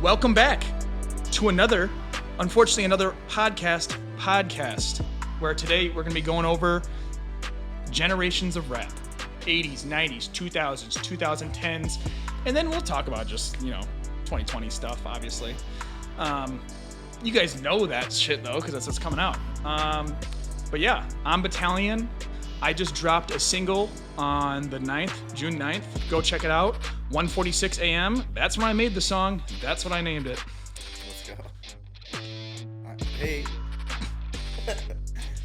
Welcome back to another podcast, where today we're going to be going over generations of rap. 80s, 90s, 2000s, 2010s, and then we'll talk about just, 2020 stuff, obviously. You guys know that shit, though, because that's what's coming out. But yeah, I'm Battalion. I just dropped a single on the 9th, June 9th. Go check it out. 1:46 a.m. That's when I made the song. That's what I named it. Let's go. Hey.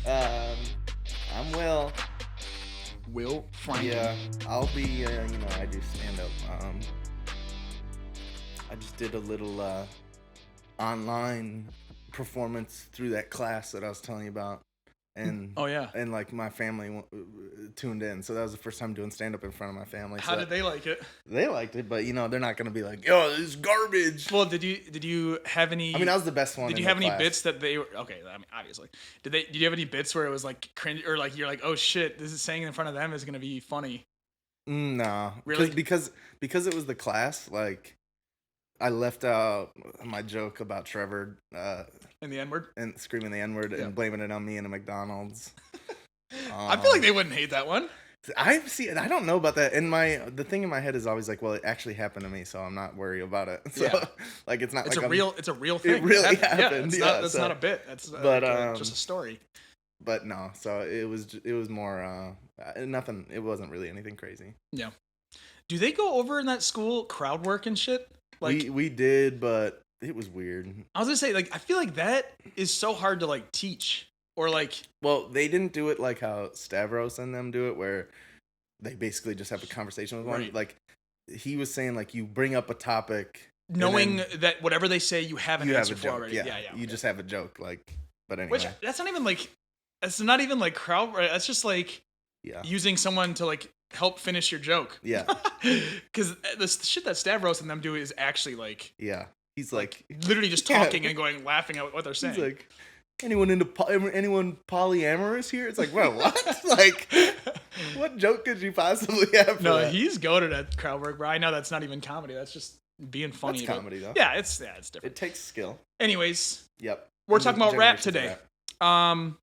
I'm Will. Will Franklin. Yeah, I'll be, I do stand-up. I just did a little online performance through that class that I was telling you about. And oh yeah, and like my family tuned in, so that was the first time doing stand up in front of my family. How did they like it? They liked it, but they're not gonna be like, "Yo, this is garbage." Well, did you have any? I mean, I was the best one. Did you have any bits that they were okay? I mean, obviously, did you have any bits where it was like cringe or like you're like, "Oh shit, this is saying in front of them is gonna be funny"? No, really, because it was the class. Like, I left out my joke about Trevor. And the N-word? And screaming the N-word and blaming it on me in a McDonald's. I feel like they wouldn't hate that one. I don't know about that. The thing in my head is always like, well, it actually happened to me, so I'm not worried about it. So, like, it's not. It's like it's a real thing. It really happened. That's not a bit. That's just a story. But no, so it was more nothing. It wasn't really anything crazy. Yeah. Do they go over in that school crowd work and shit? Like we did, but it was weird. I was gonna say, like, I feel like that is so hard to like teach or like. Well, they didn't do it like how Stavros and them do it, where they basically just have a conversation with one. Right. Like he was saying, like you bring up a topic, knowing that whatever they say, you have an answer for already. Yeah. You just have a joke, like. But anyway, which that's not even like crowd. That's just like using someone to like help finish your joke. Yeah. Because the shit that Stavros and them do is actually like. Yeah. He's like literally just talking and going, laughing at what they're saying. He's like, anyone polyamorous here? It's like, well, what? Like, what joke could you possibly have? No, he's goated at crowd work, bro. I know that's not even comedy. That's just being funny. That's comedy, though. Yeah, it's different. It takes skill. Anyways. Yep. We're talking about rap today. We're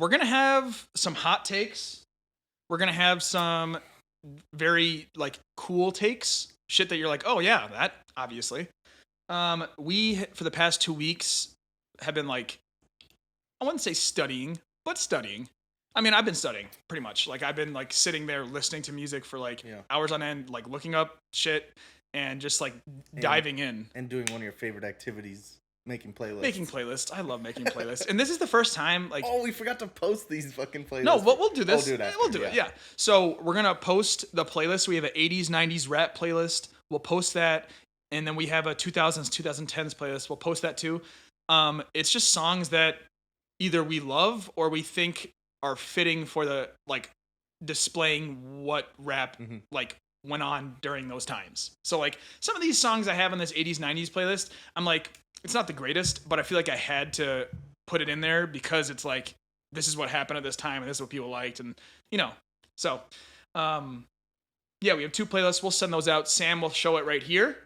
gonna have some hot takes. We're gonna have some very like cool takes. Shit that you're like, oh yeah, that obviously. We for the past 2 weeks have been like, I wouldn't say studying, but studying. I mean, I've been studying pretty much. Like I've been like sitting there listening to music for like hours on end, like looking up shit and just like diving in. And doing one of your favorite activities, making playlists. Making playlists. I love making playlists. And this is the first time like we forgot to post these fucking playlists. No, but we'll do this. We'll do it. Yeah. So we're gonna post the playlist. We have an 80s, 90s rap playlist. We'll post that. And then we have a 2000s, 2010s playlist. We'll post that too. It's just songs that either we love or we think are fitting for the like displaying what rap like went on during those times. So like some of these songs I have on this 80s, 90s playlist, I'm like, it's not the greatest, but I feel like I had to put it in there because it's like, this is what happened at this time and this is what people liked. And, so, yeah, we have 2 playlists. We'll send those out. Sam will show it right here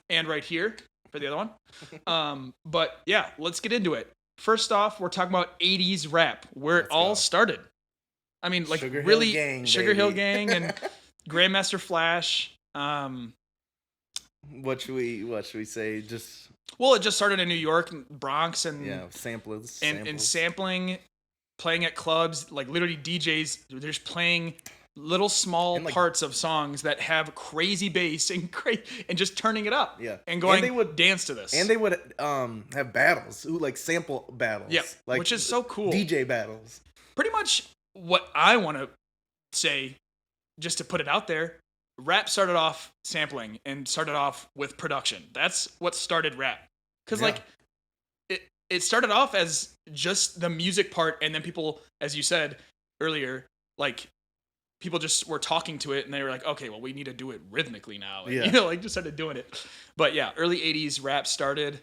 and right here for the other one. But yeah, let's get into it. First off, we're talking about 80s rap, where it all started. I mean, like Sugarhill Gang and Grandmaster Flash. What should we say? It just started in New York, Bronx, and samples. And sampling, playing at clubs, like literally DJs. They're just playing little small parts of songs that have crazy bass and just turning it up. Yeah, and going. And they would dance to this. And they would have battles, like sample battles. Yeah, like which is so cool. DJ battles. Pretty much what I want to say, just to put it out there. Rap started off sampling and started off with production. That's what started rap. Because like it started off as just the music part, and then people, as you said earlier, like people just were talking to it and they were like, okay, well, we need to do it rhythmically now. And, like just started doing it. But yeah, early 80s rap started.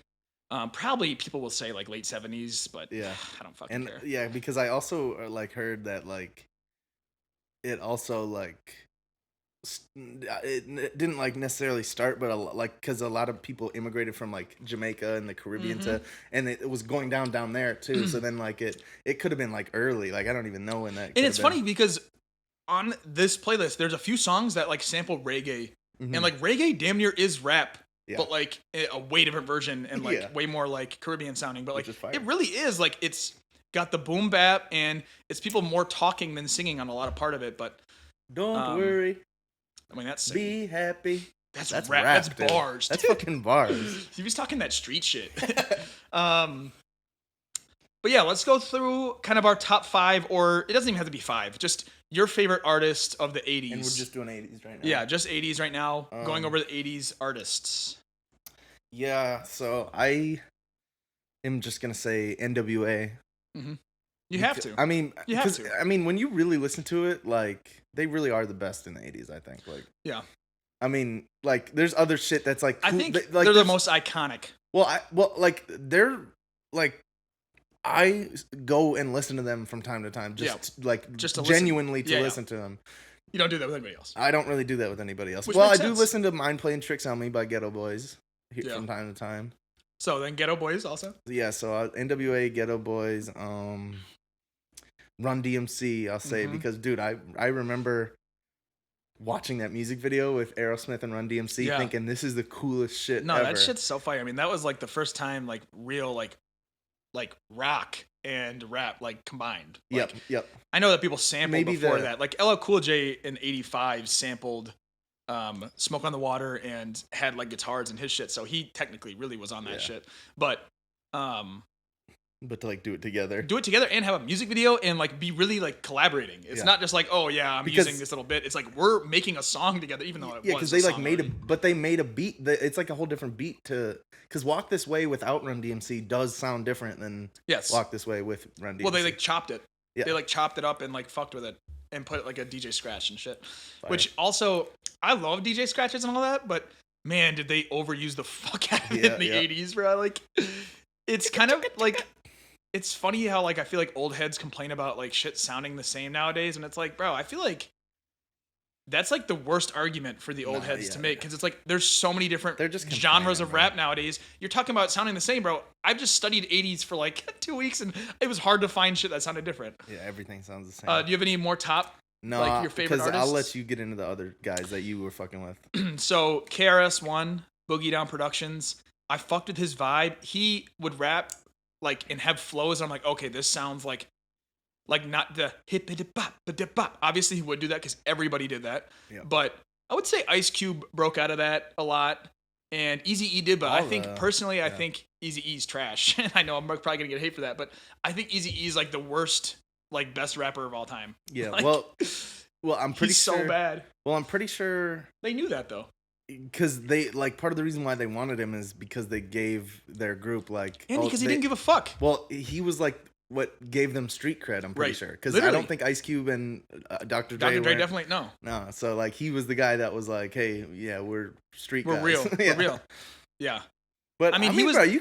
Probably people will say like late 70s, but I don't fucking care. Yeah, because I also like heard that like it also like it didn't like necessarily start, but like because a lot of people immigrated from like Jamaica and the Caribbean and it was going down there too. So then like it could have been like early. Like I don't even know when that. And it's funny because on this playlist, there's a few songs that like sample reggae, and like reggae damn near is rap. Yeah. But like a way different version and like way more like Caribbean sounding. But like it really is like it's got the boom bap and it's people more talking than singing on a lot of part of it. But don't worry. I mean that's be happy. That's rap. That's dude. bars. That's fucking bars. He was talking that street shit. But yeah, let's go through kind of our top 5, or it doesn't even have to be 5. Just your favorite artist of the 80s. And we're just doing 80s right now. Yeah, just 80s right now. Going over the 80s artists. Yeah, so I am just gonna say NWA. Mm-hmm. You have to. I mean, you have to. I mean, when you really listen to it, like they really are the best in the 80s. I think. Like, yeah. I mean, like, there's other shit that's like. Cool, I think like, they're the most iconic. Well, like they're like. I go and listen to them from time to time, just to genuinely listen to them. You don't do that with anybody else. I don't really do that with anybody else. Which well, I makes do sense. listen to "Mind Playing Tricks on Me" by Ghetto Boys from time to time. So then Ghetto Boys also. Yeah, so NWA, Ghetto Boys, Run DMC. I'll say because dude, I remember watching that music video with Aerosmith and Run DMC, thinking this is the coolest shit. No, ever. that shit's so fire. I mean, that was like the first time like real like rock and rap like combined. Like, yep. I know that people sampled Maybe before that. Like LL Cool J in '85 sampled Smoke on the Water and had like guitars and his shit. So he technically really was on that shit. But to like do it together and have a music video and like be really like collaborating. It's not just like, oh yeah, I'm using this little bit. It's like we're making a song together, even though it was because they like made a beat. It's like a whole different beat to because Walk This Way without Run DMC does sound different than Walk This Way with Run DMC. Well, they like chopped it. Yeah. They like chopped it up and like fucked with it and put like a DJ scratch and shit. Fire. Which also I love DJ scratches and all that, but man, did they overuse the fuck out of it in the 80s, bro? Like it's kind of like it's funny how like I feel like old heads complain about like shit sounding the same nowadays, and it's like, bro, I feel like that's like the worst argument for the old heads to make because it's like there's so many different genres of rap nowadays. You're talking about sounding the same, bro. I've just studied 80s for like 2 weeks, and it was hard to find shit that sounded different. Yeah, everything sounds the same. Do you have any more top? No, like your favorite artists? I'll let you get into the other guys that you were fucking with. So KRS-One, Boogie Down Productions. I fucked with his vibe. He would rap like and have flows. And I'm like, okay, this sounds like not the hip hip bop bop. Obviously, he would do that because everybody did that. Yeah. But I would say Ice Cube broke out of that a lot, and Eazy-E did. But I think personally, I think Eazy-E's trash. And I know I'm probably gonna get hate for that, but I think Eazy-E is like the worst, like best rapper of all time. Yeah. Like, well, I'm pretty he's sure. so bad. Well, I'm pretty sure they knew that though. Because they like part of the reason why they wanted him is because they gave their group like and because he didn't give a fuck. Well, he was like what gave them street cred. I'm pretty sure because I don't think Ice Cube and Dr. Dre definitely no. So like he was the guy that was like, hey, yeah, we're street guys. We're real. We're real. Yeah. But I mean, he was. Bro, you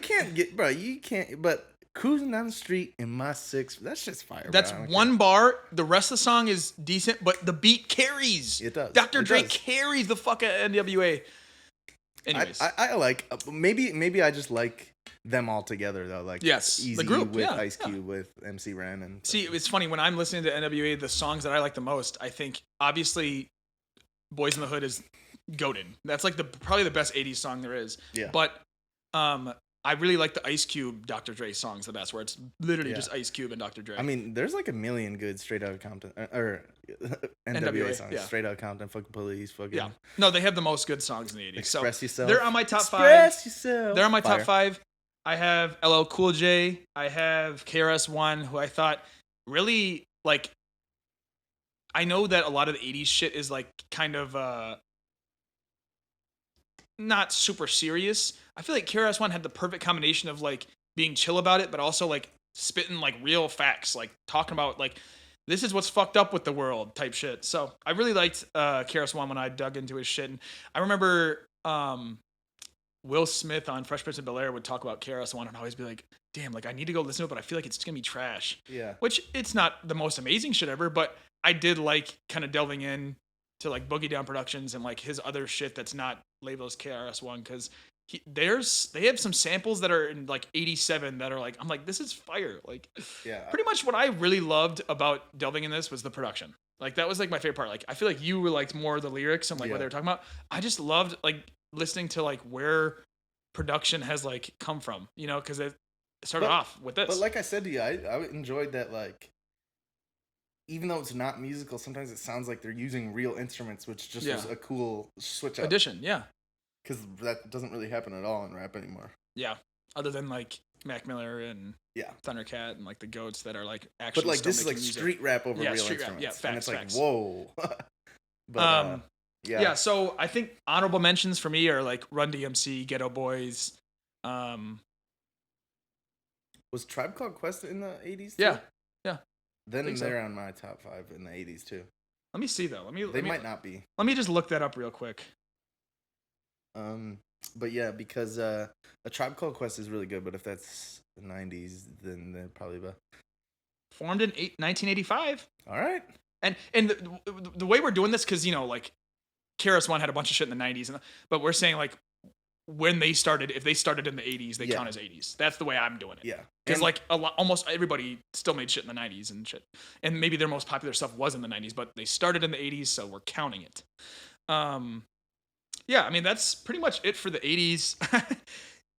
can't. But cruising down the street in my six, that's just fire. That's one bar. The rest of the song is decent, but the beat carries. It does. Dr. Dre carries the fuck out of NWA. Anyways, I like maybe I just like them all together though. Like Easy the group with Ice Cube with MC Ren and see. It's funny when I'm listening to NWA, the songs that I like the most. I think obviously, Boys in the Hood is goated. That's like probably the best '80s song there is. Yeah. But I really like the Ice Cube Dr. Dre songs the best, where it's literally just Ice Cube and Dr. Dre. I mean, there's like a million good Straight Outta Compton or NWA songs. Yeah. Straight Outta Compton, fucking Police, fucking. Yeah. No, they have the most good songs in the 80s. Express Yourself. They're on my top 5. Express Yourself. They're on my top 5. I have LL Cool J. I have KRS-One, who I thought really like. I know that a lot of the 80s shit is like kind of not super serious. I feel like KRS-One had the perfect combination of like being chill about it, but also like spitting like real facts, like talking about like this is what's fucked up with the world type shit. So I really liked KRS-One when I dug into his shit. And I remember Will Smith on Fresh Prince of Bel-Air would talk about KRS-One and always be like, damn, like I need to go listen to it, but I feel like it's gonna be trash. Yeah. Which it's not the most amazing shit ever, but I did like kind of delving in to like Boogie Down Productions and like his other shit that's not labeled as KRS-One, because they have some samples that are in like 87 that are like, I'm like, this is fire. Like, Yeah. pretty much what I really loved about delving in this was the production. Like, that was like my favorite part. Like, I feel like you were like more the lyrics and like what they were talking about. I just loved like listening to like where production has like come from, you know, because it started off with this. But like I said to you, I enjoyed that, like, even though it's not musical, sometimes it sounds like they're using real instruments, which just was a cool switch up. Addition, yeah. Because that doesn't really happen at all in rap anymore. Yeah. Other than like Mac Miller and Thundercat and like the Goats that are like actually. But like still this is like music. Street rap over real street instruments. Rap. Yeah, facts. And it's like, facts. whoa. But yeah. So I think honorable mentions for me are like Run DMC, Ghetto Boys. Was Tribe Called Quest in the 80s too? Yeah. Then they're on my top 5 in the 80s too. Let me see though. They might not be. Let me just look that up real quick. But yeah, because A Tribe Called Quest is really good, but if that's the 90s, then they're probably formed in 1985. All right. And the way we're doing this, because you know, like KRS-One had a bunch of shit in the 90s, but we're saying like when they started, if they started in the 80s, they count as 80s. That's the way I'm doing it. Yeah. Because like almost everybody still made shit in the 90s and shit. And maybe their most popular stuff was in the 90s, but they started in the 80s, so we're counting it. Yeah, I mean, that's pretty much it for the 80s.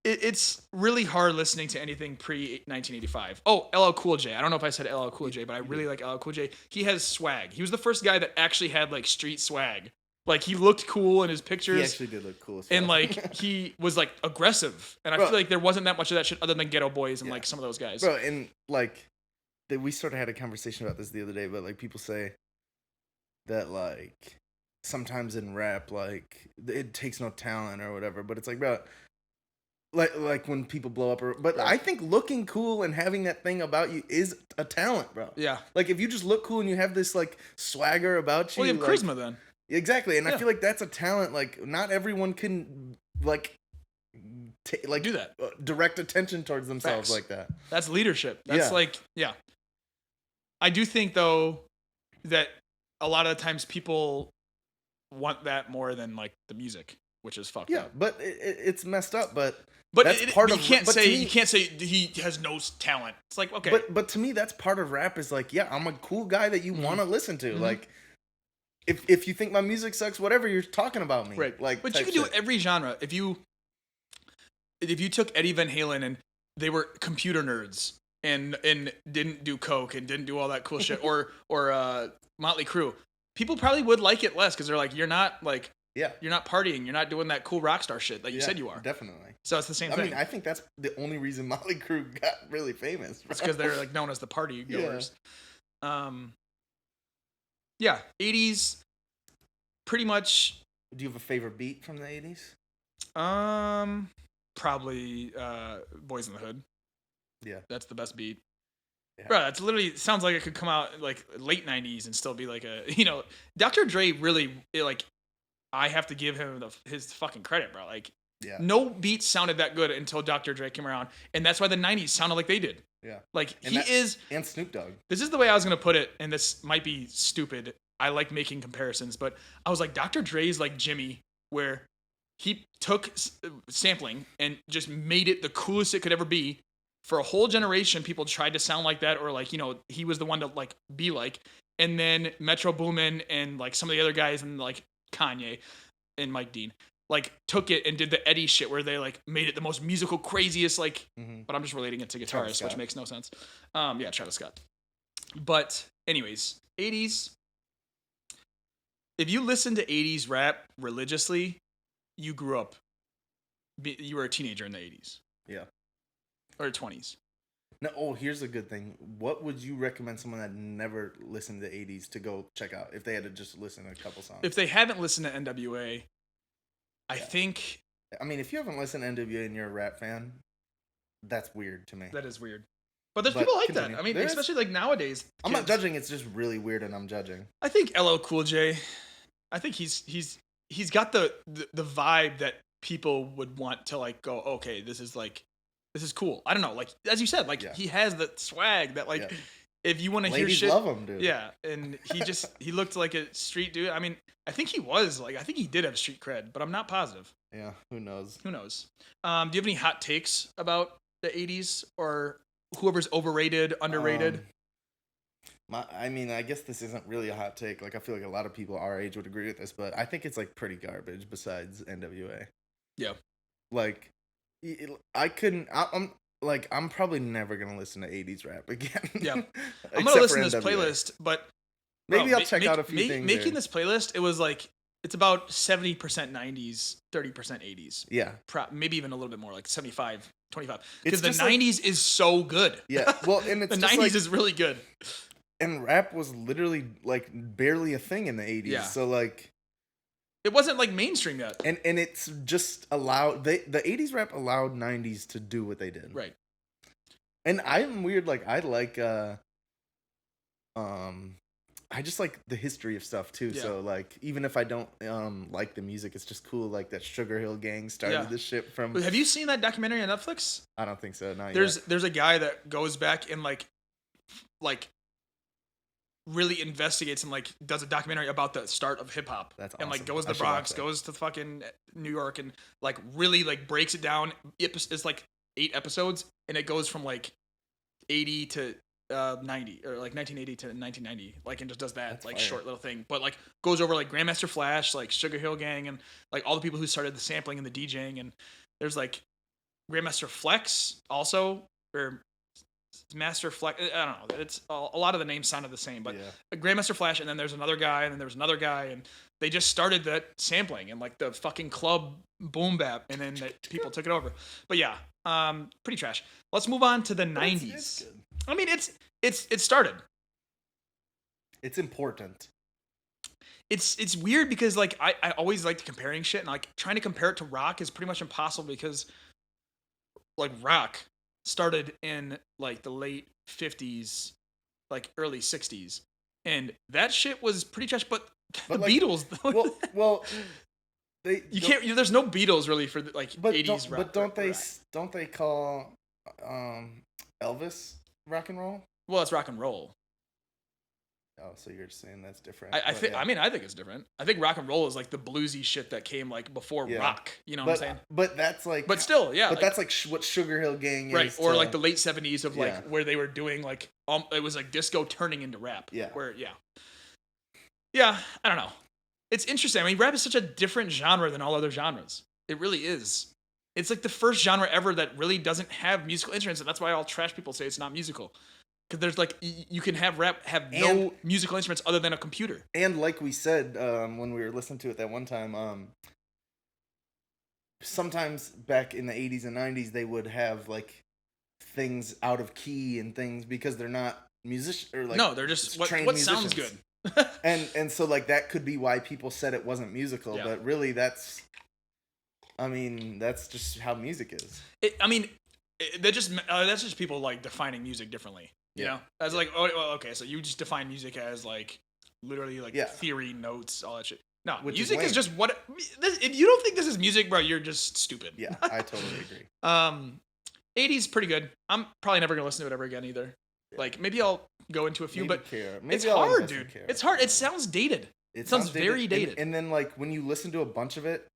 It's really hard listening to anything pre-1985. Oh, LL Cool J. I don't know if I said LL Cool J, but I really like LL Cool J. He has swag. He was the first guy that actually had like street swag. Like, he looked cool in his pictures. He actually did look cool as fuck. And, like, he was, like, aggressive. And I feel like there wasn't that much of that shit other than Ghetto Boys and, like, some of those guys. Bro, and, like, we sort of had a conversation about this the other day, but, like, people say that, like, sometimes in rap, like, it takes no talent or whatever. But it's like, bro, like when people blow up. But I think looking cool and having that thing about you is a talent, bro. Yeah. Like, if you just look cool and you have this, like, swagger about you. Well, you have charisma then. Exactly, and I feel like that's a talent. Like, not everyone can like do that. Direct attention towards themselves like that. That's leadership. That's I do think though that a lot of the times people want that more than like the music, which is fucked up. Yeah, but it's messed up. But that's part of. You can't say he has no talent. It's like, okay. But to me, that's part of rap. Is like, yeah, I'm a cool guy that you want to listen to. Like. If you think my music sucks, whatever, you're talking about me. Right. Like, but you can do every genre. If you took Eddie Van Halen and they were computer nerds and didn't do coke and didn't do all that cool shit, or Motley Crue, people probably would like it less because they're like, you're not partying, you're not doing that cool rock star shit that you said you are. Definitely. So it's the same thing. I mean, I think that's the only reason Motley Crue got really famous. It's because they're like known as the party goers. Yeah, 80s, pretty much. Do you have a favorite beat from the 80s? Probably Boys in the Hood. Yeah. That's the best beat. Yeah. Bro, that's literally, sounds like it could come out like late 90s and still be like a, you know, Dr. Dre really, like, I have to give him his fucking credit, bro. Like, no beats sounded that good until Dr. Dre came around, and that's why the 90s sounded like they did. Yeah. Like, and Snoop Dogg. This is the way I was going to put it, and this might be stupid. I like making comparisons, but I was like, Dr. Dre's like Jimmy, where he took sampling and just made it the coolest it could ever be. For a whole generation, people tried to sound like that, or like, you know, he was the one to like be like. And then Metro Boomin and like some of the other guys and like Kanye and Mike Dean like took it and did the Eddie shit where they like made it the most musical, craziest, like, but I'm just relating it to guitarists, which makes no sense. Yeah, Travis Scott. But anyways, 80s. If you listen to 80s rap religiously, you grew up. You were a teenager in the 80s. Yeah. Or 20s. No, here's a good thing. What would you recommend someone that never listened to the 80s to go check out if they had to just listen to a couple songs? If they haven't listened to NWA, I think... I mean, if you haven't listened to NWA and you're a rap fan, that's weird to me. That is weird. But there's people like that. I mean, especially like nowadays. I'm not judging. It's just really weird and I'm judging. I think LL Cool J, I think he's got the vibe that people would want to like go, okay, this is cool. I don't know, like as you said, like he has the swag that like if you want to hear Ladies shit, love him, dude. yeah, and he looked like a street dude. I mean, I think he did have street cred, but I'm not positive. Yeah, who knows? Who knows? Do you have any hot takes about the '80s or whoever's overrated, underrated? I mean, I guess this isn't really a hot take. Like, I feel like a lot of people our age would agree with this, but I think it's like pretty garbage. Besides NWA, Yeah, like, I couldn't. I'm probably never gonna listen to '80s rap again. Yeah. I'm Except gonna listen for to this NWA. playlist, but Maybe bro, I'll check out a few things. Making there. this playlist, it was like it's about 70% '90s, 30% '80s. Yeah. Maybe even a little bit more, like 75, 25. It's Because the just like- '90s is so good. Yeah. Well, and it's the just '90s like, is really good. and rap was literally like barely a thing in the '80s. Yeah. So like, It wasn't like mainstream yet. and it's just allowed the '80s rap allowed '90s to do what they did. Right. And I'm weird. Like I like I just like the history of stuff too. Yeah. So like, even if I don't like the music, it's just cool. Like that Sugarhill Gang started Yeah. this shit from. Have you seen that documentary on Netflix? I don't think so. Not There's yet. there's a guy that goes back and like really investigates and like does a documentary about the start of hip hop. That's and like awesome. goes to I the should watch Bronx, that. goes to fucking New York, and like really like breaks it down. It's like 8 episodes, and it goes from like 80 to 90, or like 1980 to 1990, like, and just does that. That's like fire. short little thing, but like goes over like Grandmaster Flash, like Sugarhill Gang, and like all the people who started the sampling and the DJing. And there's like Grandmaster Flex also, or Master Flex. I don't know. It's a lot of the names sounded the same, but Yeah. Grandmaster Flash, and then there's another guy, and then there's another guy, and they just started that sampling and like the fucking club boom bap, and then people took it over. But yeah, pretty trash. Let's move on to the But '90s. it's good. I mean, it started. It's important. It's weird because like I always liked comparing shit, and like trying to compare it to rock is pretty much impossible because like rock started in like the late 50s, like early 60s, and that shit was pretty trash. But the like, Beatles, well, they you can't. There's no Beatles really for the, like But 80s rock. don't they rock. don't they call Elvis rock and roll? Well, it's rock and roll. Oh, so you're just saying that's different. I But think. yeah. I mean, I think it's different. I think rock and roll is like the bluesy shit that came like before Yeah. rock. You know what I'm saying? But that's like. But still, yeah. But like, that's like what Sugarhill Gang right, is. or to- like the late 70s of like Yeah. where they were doing like it was like disco turning into rap. Yeah. Where yeah, I don't know. It's interesting. I mean, rap is such a different genre than all other genres. It really is. It's like the first genre ever that really doesn't have musical instruments, and that's why all trash people say it's not musical. Because there's like you can have rap have no And- musical instruments other than a computer. And like we said when we were listening to it that one time, sometimes back in the 80s and 90s they would have like things out of key and things because they're not musicians or like No, they're just what trained sounds musicians. good. And so like that could be why people said it wasn't musical, Yeah. but really that's just how music is. That's just people like defining music differently. You Yeah. know, as like, oh, well, okay, so you just define music as like literally like Yeah. theory, notes, all that shit. No, Which is music is lame. just what. If you don't think this is music, bro, you're just stupid. Yeah, I totally agree. 80s pretty good. I'm probably never gonna listen to it ever again either. Like maybe I'll go into a few, Maybe but care. Maybe it's I'll hard, invest in dude. care. It's hard. It sounds dated. It sounds very dated. And then like when you listen to a bunch of it,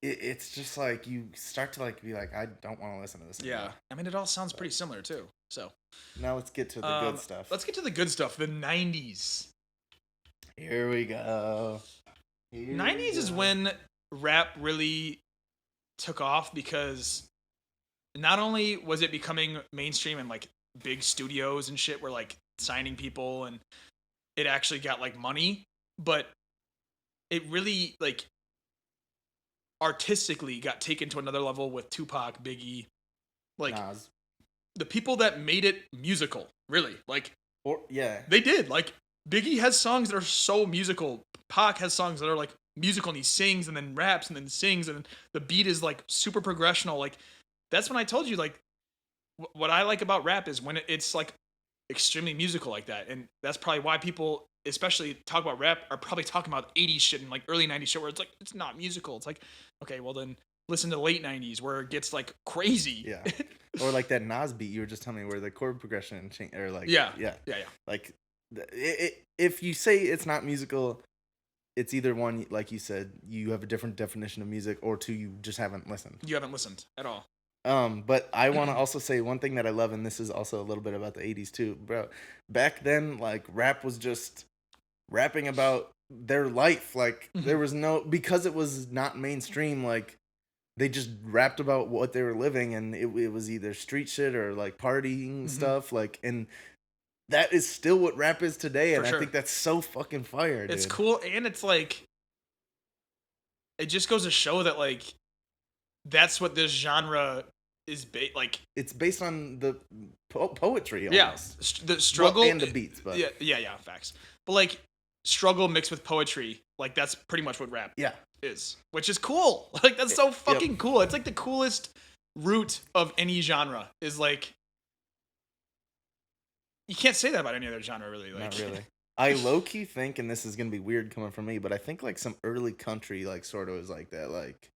it's just like you start to like be like, I don't want to listen to this Yeah, anymore. I mean, it all sounds pretty similar too. So Now let's get to the good stuff. let's get to the good stuff. The 90s. Here we go. 90s is when rap really took off because not only was it becoming mainstream and like big studios and shit were like signing people and it actually got like money, but it really like artistically got taken to another level with Tupac, Biggie, like Nas. the people that made it musical, really. Like Or yeah. they did. Like Biggie has songs that are so musical. Pac has songs that are like musical, and he sings and then raps and then sings, and the beat is like super progressional. Like that's when I told you like what I like about rap is when it's like extremely musical like that, and that's probably why people, especially talk about rap, are probably talking about 80s shit and like early 90s shit where it's like it's not musical. It's like, okay, well then listen to late 90s where it gets like crazy. Yeah. or like that Nas beat you were just telling me where the chord progression or like Yeah. yeah, Yeah. Yeah. like if you say it's not musical, it's either one, like you said, you have a different definition of music, or two, you just haven't listened. You haven't listened at all. But I want to also say one thing that I love, and this is also a little bit about the 80s too, bro. Back then, like, rap was just rapping about their life. Like, there was because it was not mainstream, like, they just rapped about what they were living, and it was either street shit or, like, partying stuff. Like, and that is still what rap is today, and I think that's so fucking fire, dude. It's cool, and it's like, it just goes to show that, like, that's what this genre is like. It's based on the poetry, almost. Yeah, the struggle and the beats, but yeah, facts. But like, struggle mixed with poetry, like that's pretty much what rap is, which is cool. Like that's so fucking cool. It's like the coolest root of any genre is like, you can't say that about any other genre, really. Like, not really. I low key think, and this is gonna be weird coming from me, but I think like some early country like sort of was like that, like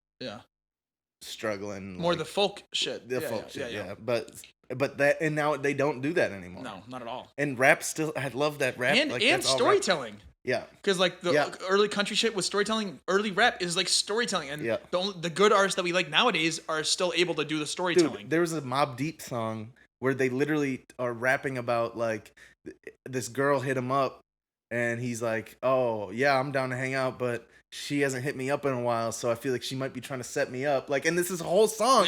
struggling more like, the folk shit. Yeah. But that, and now they don't do that anymore. No, not at all. And rap still, I love that rap and like, and storytelling. Yeah, because like the early country shit with storytelling, early rap is like storytelling, and the good artists that we like nowadays are still able to do the storytelling. Dude, there was a Mobb Deep song where they literally are rapping about like this girl hit him up, and he's like, "Oh yeah, I'm down to hang out, but she hasn't hit me up in a while, so I feel like she might be trying to set me up." Like, and this is a whole song,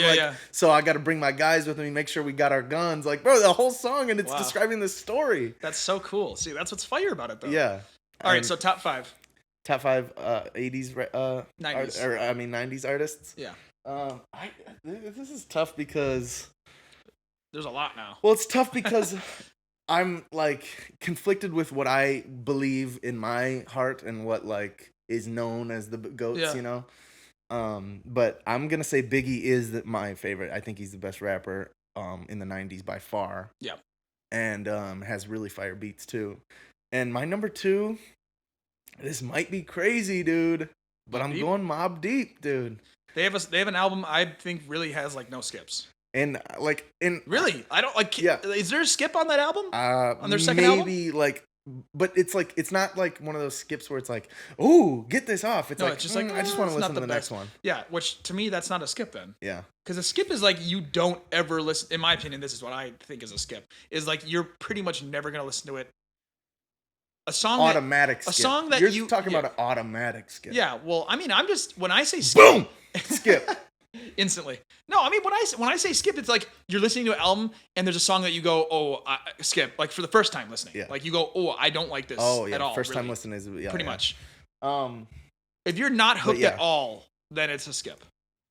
so I got to bring my guys with me, make sure we got our guns, like, bro, the whole song, and it's describing this story. That's so cool. See, that's what's fire about it, though. Yeah. All right, so top five 80s 90s 90s artists. Yeah. This is tough because there's a lot now. Well, it's tough because I'm like conflicted with what I believe in my heart and what like is known as the GOATs, you know. But I'm gonna say Biggie is my favorite. I think he's the best rapper in the 90s by far. Yeah. And has really fire beats too. And my number two, this might be crazy, dude, but I'm going Mobb Deep, dude. They have an album I think really has like no skips. And like really, I don't like. Yeah. Is there a skip on that album? On their second album? Maybe like, but it's like it's not like one of those skips where it's like, oh, get this off. It's it's just like I just want to listen to the next one. Yeah, which to me that's not a skip then. Yeah. Because a skip is like you don't ever listen. In my opinion, this is what I think is a skip. Is like you're pretty much never gonna listen to it. A song automatic skip. A song that you're talking about an automatic skip. Yeah, well, I mean, I'm just when I say skip, boom, skip instantly. No, I mean when I say skip, it's like you're listening to an album and there's a song that you go, oh, skip, like for the first time listening. Yeah. Like you go, oh, I don't like this at all. First time listening is pretty much. If you're not hooked at all, then it's a skip.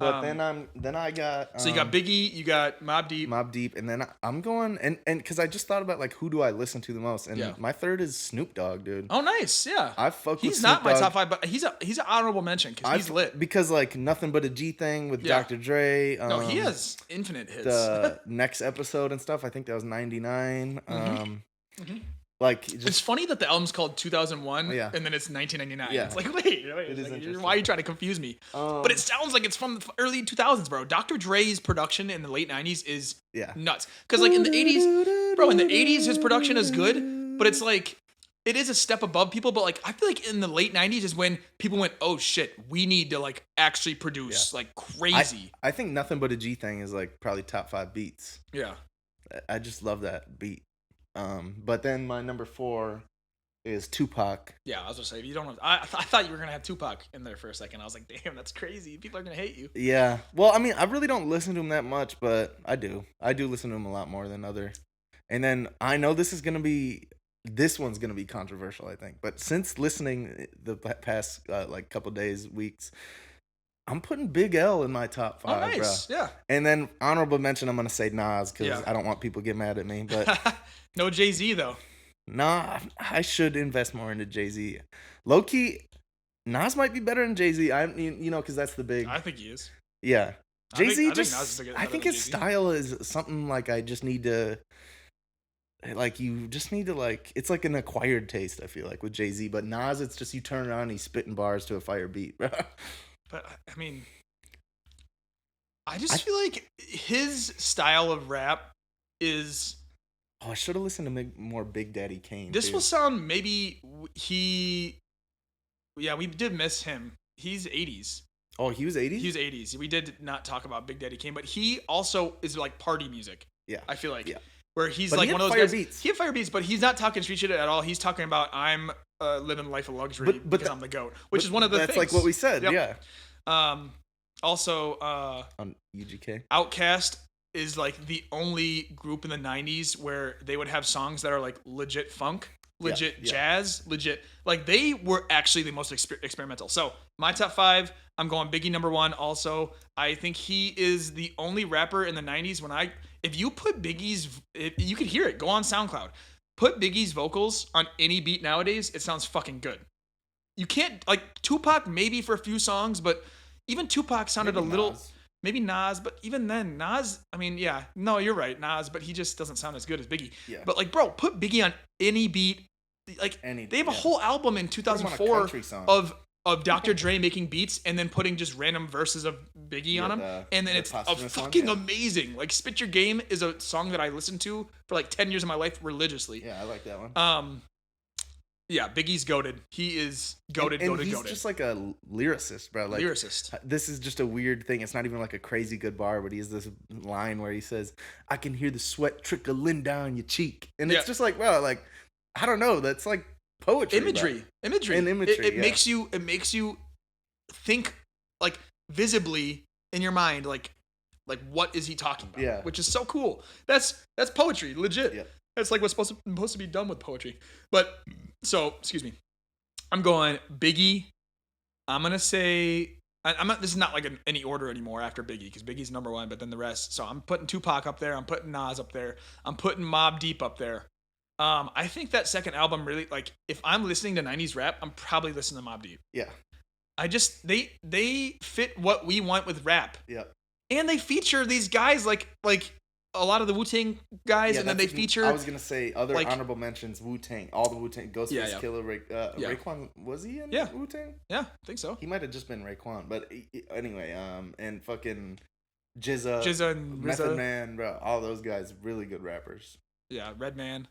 But then I got so you got Biggie, you got Mobb Deep, and then I'm going and because I just thought about like who do I listen to the most, and my third is Snoop Dogg, dude. Oh, nice, yeah. I fuck. He's not my top five, but he's an honorable mention because he's lit. Because like Nothing But a G Thing with Dr. Dre. No, he has infinite hits. The next episode and stuff. I think that was 99. Like it's funny that the album's called 2001 and then it's 1999. It's like wait, why are you trying to confuse me? But it sounds like it's from the early 2000s, bro. Dr. Dre's production in the late 90s is nuts. Because like in the 80s, bro, in the 80s his production is good, but it's like it is a step above people. But like I feel like in the late 90s is when people went, oh shit, we need to like actually produce like crazy. I think Nothing But a G Thing is like probably top 5 beats. Yeah, I just love that beat. But then my number 4 is Tupac. Yeah, I was gonna say if you don't know, I thought you were gonna have Tupac in there for a second. I was like, damn, that's crazy. People are gonna hate you. Yeah. Well, I mean, I really don't listen to him that much, but I do. I do listen to him a lot more than other. And then I know this one's gonna be controversial, I think. But since listening the past like couple days, weeks, I'm putting Big L in my top 5, nice. bro. Yeah. And then honorable mention, I'm gonna say Nas because I don't want people to get mad at me. But no Jay-Z though. Nah, I should invest more into Jay-Z. Low key, Nas might be better than Jay-Z. Because that's the big. I think he is. Yeah, Jay-Z I think his Jay-Z. style is something like I just need to. Like you just need to like it's like an acquired taste. I feel like with Jay-Z, but Nas, it's just you turn it on, he's spitting bars to a fire beat, bro. But I mean, I just feel like his style of rap is. Oh, I should have listened to more Big Daddy Kane. This too. will sound maybe he. Yeah, we did miss him. He's 80s. Oh, he was 80s? He was 80s. We did not talk about Big Daddy Kane, but he also is like party music. Yeah. I feel like. Yeah. Where he's but like he one had of those fire guys. Beats. He had fire beats, but he's not talking street shit at all. He's talking about I'm living a life of luxury because I'm the GOAT, which is one of the that's things. like what we said, Yep. yeah. Also, on UGK. Outkast is like the only group in the 90s where they would have songs that are like legit funk, legit jazz, legit. Like they were actually the most experimental. So my top 5, I'm going Biggie number 1. Also, I think he is the only rapper in the 90s if you put Biggie's, you could hear it. Go on SoundCloud. Put Biggie's vocals on any beat nowadays. It sounds fucking good. You can't, like Tupac maybe for a few songs, but even Tupac sounded Maybe a little... Nas. Maybe Nas, but even then, Nas, I mean, yeah, no, you're right, Nas, but he just doesn't sound as good as Biggie. Yeah. But like, bro, put Biggie on any beat. Like, they have a whole album in 2004 of Dr. Dre making beats and then putting just random verses of Biggie on them, and then it's fucking amazing. Like, Spit Your Game is a song that I listened to for like 10 years of my life religiously. Yeah, I like that one. Yeah, Biggie's goated. He is goated, goated, he's goated. just like a lyricist, bro. Like, lyricist. This is just a weird thing. It's not even like a crazy good bar, but he has this line where he says, "I can hear the sweat trickling down your cheek," and it's just like, bro, like I don't know. That's like poetry, imagery. It makes you think like visibly in your mind, like what is he talking about? Yeah, which is so cool. That's poetry, legit. Yeah. That's like what's supposed to be done with poetry. But so, excuse me. I'm going Biggie. I'm gonna say I'm not. This is not like any order anymore after Biggie because Biggie's number 1, but then the rest. So I'm putting Tupac up there. I'm putting Nas up there. I'm putting Mobb Deep up there. I think that second album really like if I'm listening to 90s rap, I'm probably listening to Mobb Deep. Yeah. I just they fit what we want with rap. Yeah. And they feature these guys like a lot of the Wu-Tang guys, and then they feature... I was going to say other honorable mentions, Wu-Tang, all the Wu-Tang, Ghostface Killer, Raekwon, was he in Wu-Tang? Yeah, I think so. He might have just been Raekwon, but anyway, and fucking Jizza and Method Man, bro, all those guys, really good rappers. Yeah, Redman.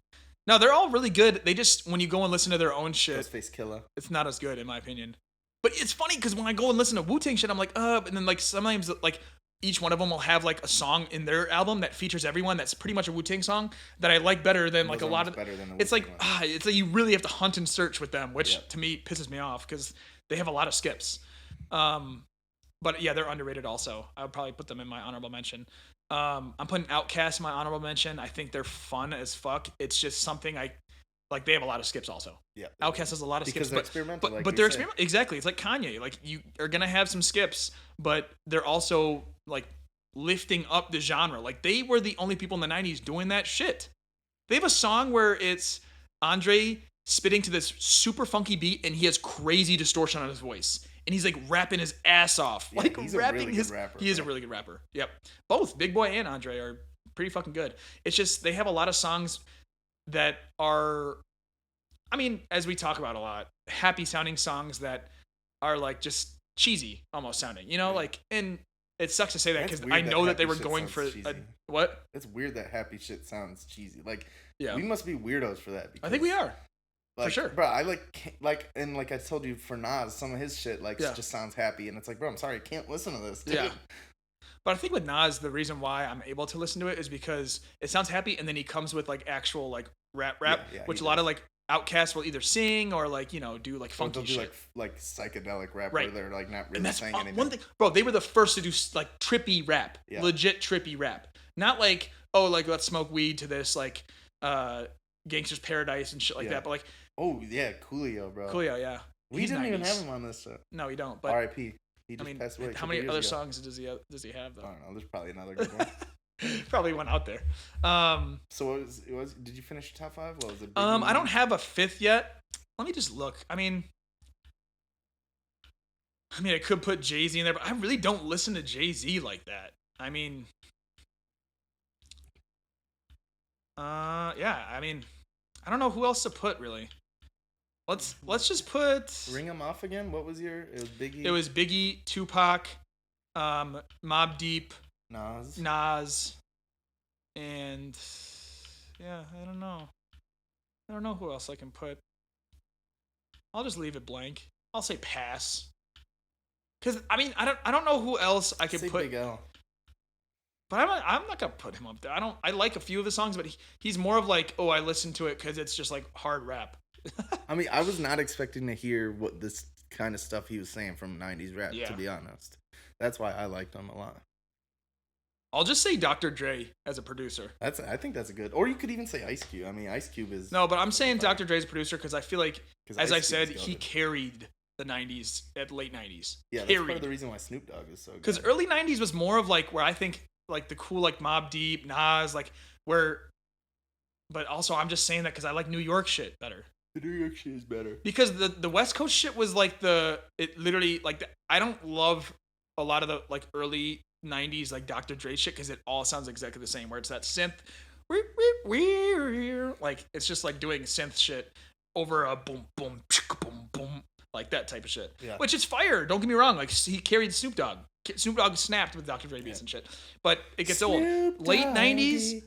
No, they're all really good. They just, when you go and listen to their own shit... Ghostface Killer. It's not as good, in my opinion. But it's funny, because when I go and listen to Wu-Tang shit, I'm like, and then like sometimes, like... Each one of them will have like a song in their album that features everyone that's pretty much a Wu-Tang song that I like better than like a lot of... It's like, it's like you really have to hunt and search with them, which to me pisses me off because they have a lot of skips. But yeah, they're underrated also. I would probably put them in my honorable mention. I'm putting Outkast in my honorable mention. I think they're fun as fuck. It's just something like they have a lot of skips also. Yeah. Outkast has a lot of skips. They're experimental. But they're experimental. Exactly. It's like Kanye. Like you are going to have some skips, but they're also like lifting up the genre. Like they were the only people in the 90s doing that shit. They have a song where it's Andre spitting to this super funky beat and he has crazy distortion on his voice. And he's like rapping his ass off. Yeah, like he's rapping a really good rapper. He is a really good rapper. Yep. Both Big Boy and Andre are pretty fucking good. It's just they have a lot of songs that are, I mean, as we talk about a lot, happy sounding songs that are like just cheesy almost sounding, you know, like, and it sucks to say that because I know that they were going for what? It's weird that happy shit sounds cheesy. Like, yeah, we must be weirdos for that. I think we are. Like, for sure. Bro, I and like I told you for Nas, some of his shit just sounds happy. And it's like, bro, I'm sorry, I can't listen to this. Dude. Yeah. But I think with Nas, the reason why I'm able to listen to it is because it sounds happy and then he comes with like actual like rap, which a lot of like Outkast will either sing or like, you know, do like funky shit. Like psychedelic rap where they're like not really saying anything. One thing, bro, they were the first to do like trippy rap, legit trippy rap. Not like, oh, like let's smoke weed to this like Gangster's Paradise and shit like that. But like, oh yeah, Coolio, bro. Coolio, yeah. We didn't even have him on this show. No, you don't. But R.I.p. He just passed away. How many other songs does he have though? I don't know. There's probably another good one. Probably one out there. So it was. Did you finish your top 5? What was it? I don't have a 5th yet. Let me just look. I mean, I could put Jay-Z in there, but I really don't listen to Jay-Z like that. I mean, yeah. I mean, I don't know who else to put really. Let's just put. Ring them off again. What was your? It was Biggie. It was Biggie, Tupac, Mobb Deep, Nas. and yeah, I don't know. I don't know who else I can put. I'll just leave it blank. I'll say pass. Cause I mean I don't know who else I could Say put. Big L. But I'm not gonna put him up there. I like a few of the songs, but he's more of like, oh, I listen to it because it's just like hard rap. I mean, I was not expecting to hear what this kind of stuff he was saying from '90s rap. Yeah. To be honest, that's why I liked him a lot. I'll just say Dr. Dre as a producer. I think that's a good. Or you could even say Ice Cube. I mean, Ice Cube is No, but I'm saying Dr. Dre as a producer because I feel like, as I Ice Cube said, is he goated. carried the '90s at late '90s. Yeah, that's part of the reason why Snoop Dogg is so good. Because early '90s was more of like where I think like the cool like Mobb Deep, Nas, like where. But also, I'm just saying that because I like New York shit better. The New York shit is better. Because the West Coast shit was like it literally like I don't love a lot of the like early '90s like Dr. Dre shit because it all sounds exactly the same. Where it's that synth, like it's just like doing synth shit over a boom boom chicka, boom boom like that type of shit. Yeah. Which is fire. Don't get me wrong. Like he carried Snoop Dogg. Snoop Dogg snapped with Dr. Dre beats and shit. But it gets old. Late '90s.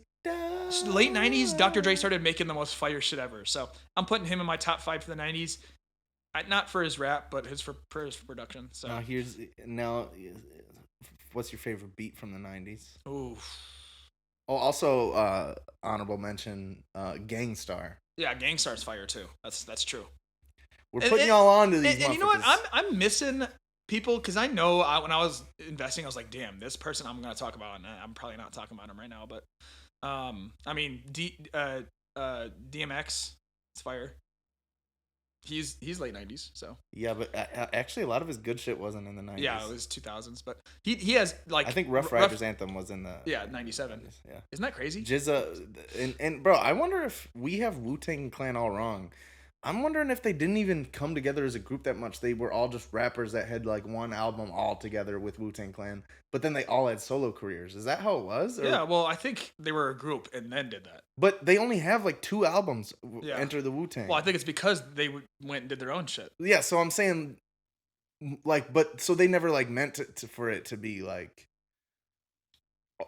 Late '90s, Dr. Dre started making the most fire shit ever. So I'm putting him in my top 5 for the '90s. Not for his rap, but for his production. So what's your favorite beat from the '90s? Ooh. Oh, also honorable mention, Gangstar. Yeah, Gangstar's fire too. That's true. We're putting y'all on to these. And you know what? I'm missing people because I know when I was investing, I was like, damn, this person I'm gonna talk about, and I'm probably not talking about him right now, but. I mean, DMX, it's fire. He's late '90s, so yeah, but actually a lot of his good shit wasn't in the '90s. Yeah, it was 2000s, but he has like I think Rough Riders Anthem was in the '97. Yeah, isn't that crazy? Jizza and bro, I wonder if we have Wu-Tang Clan all wrong. I'm wondering if they didn't even come together as a group that much. They were all just rappers that had like one album all together with Wu-Tang Clan, but then they all had solo careers. Is that how it was? Or? Yeah, well, I think they were a group and then did that. But they only have like 2 albums. Yeah. Enter the Wu-Tang. Well, I think it's because they went and did their own shit. Yeah, so I'm saying, like, but so they never like meant for it to be like.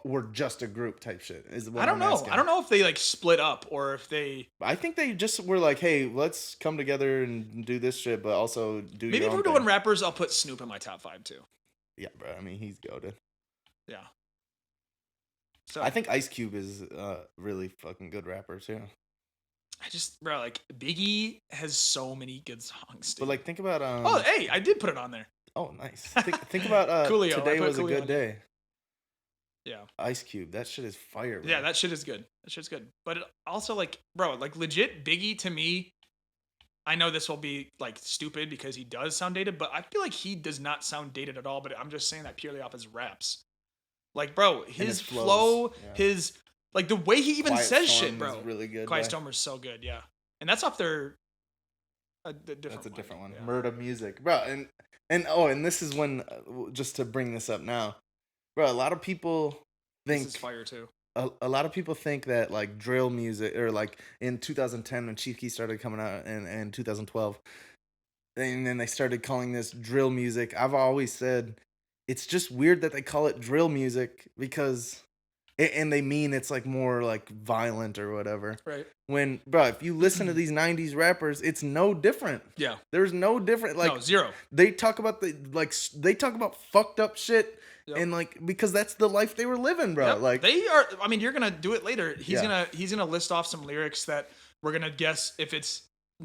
We're just a group type shit. Is what I don't know. I don't know if they like split up or if they. I think they just were like, hey, let's come together and do this shit, but also do. Maybe if we're doing rappers, I'll put Snoop in my top 5 too. Yeah, bro. I mean, he's goated. Yeah. So I think Ice Cube is really fucking good rapper too. Bro, like Biggie has so many good songs. Dude. But like, think about Oh, hey, I did put it on there. Oh, nice. Think about Coolio. Today Was a Good Day. Yeah. Ice Cube. That shit is fire, bro. Yeah, that shit is good. That shit's good. But also, like, bro, like, legit Biggie to me, I know this will be, like, stupid because he does sound dated, but I feel like he does not sound dated at all, but I'm just saying that purely off his raps. Like, bro, his flow, his, like, the way he even says shit, bro. Is really good. Quiet Storm is so good, yeah. And that's off their, That's a different one. Yeah. Murder Music. Bro, and this is when, just to bring this up now, bro, a lot of people think this is fire too. A lot of people think that like drill music, or like in 2010 when Chief Keef started coming out, and 2012, and then they started calling this drill music. I've always said it's just weird that they call it drill music because, and they mean it's like more like violent or whatever. Right. When, bro, if you listen to these 90s rappers, it's no different. Yeah. There's no different. Like, no, zero. They talk about they talk about fucked up shit. Yep. And like, because that's the life they were living, bro. Yep. Like, they are. I mean, you're gonna do it later. He's gonna list off some lyrics that we're gonna guess if it's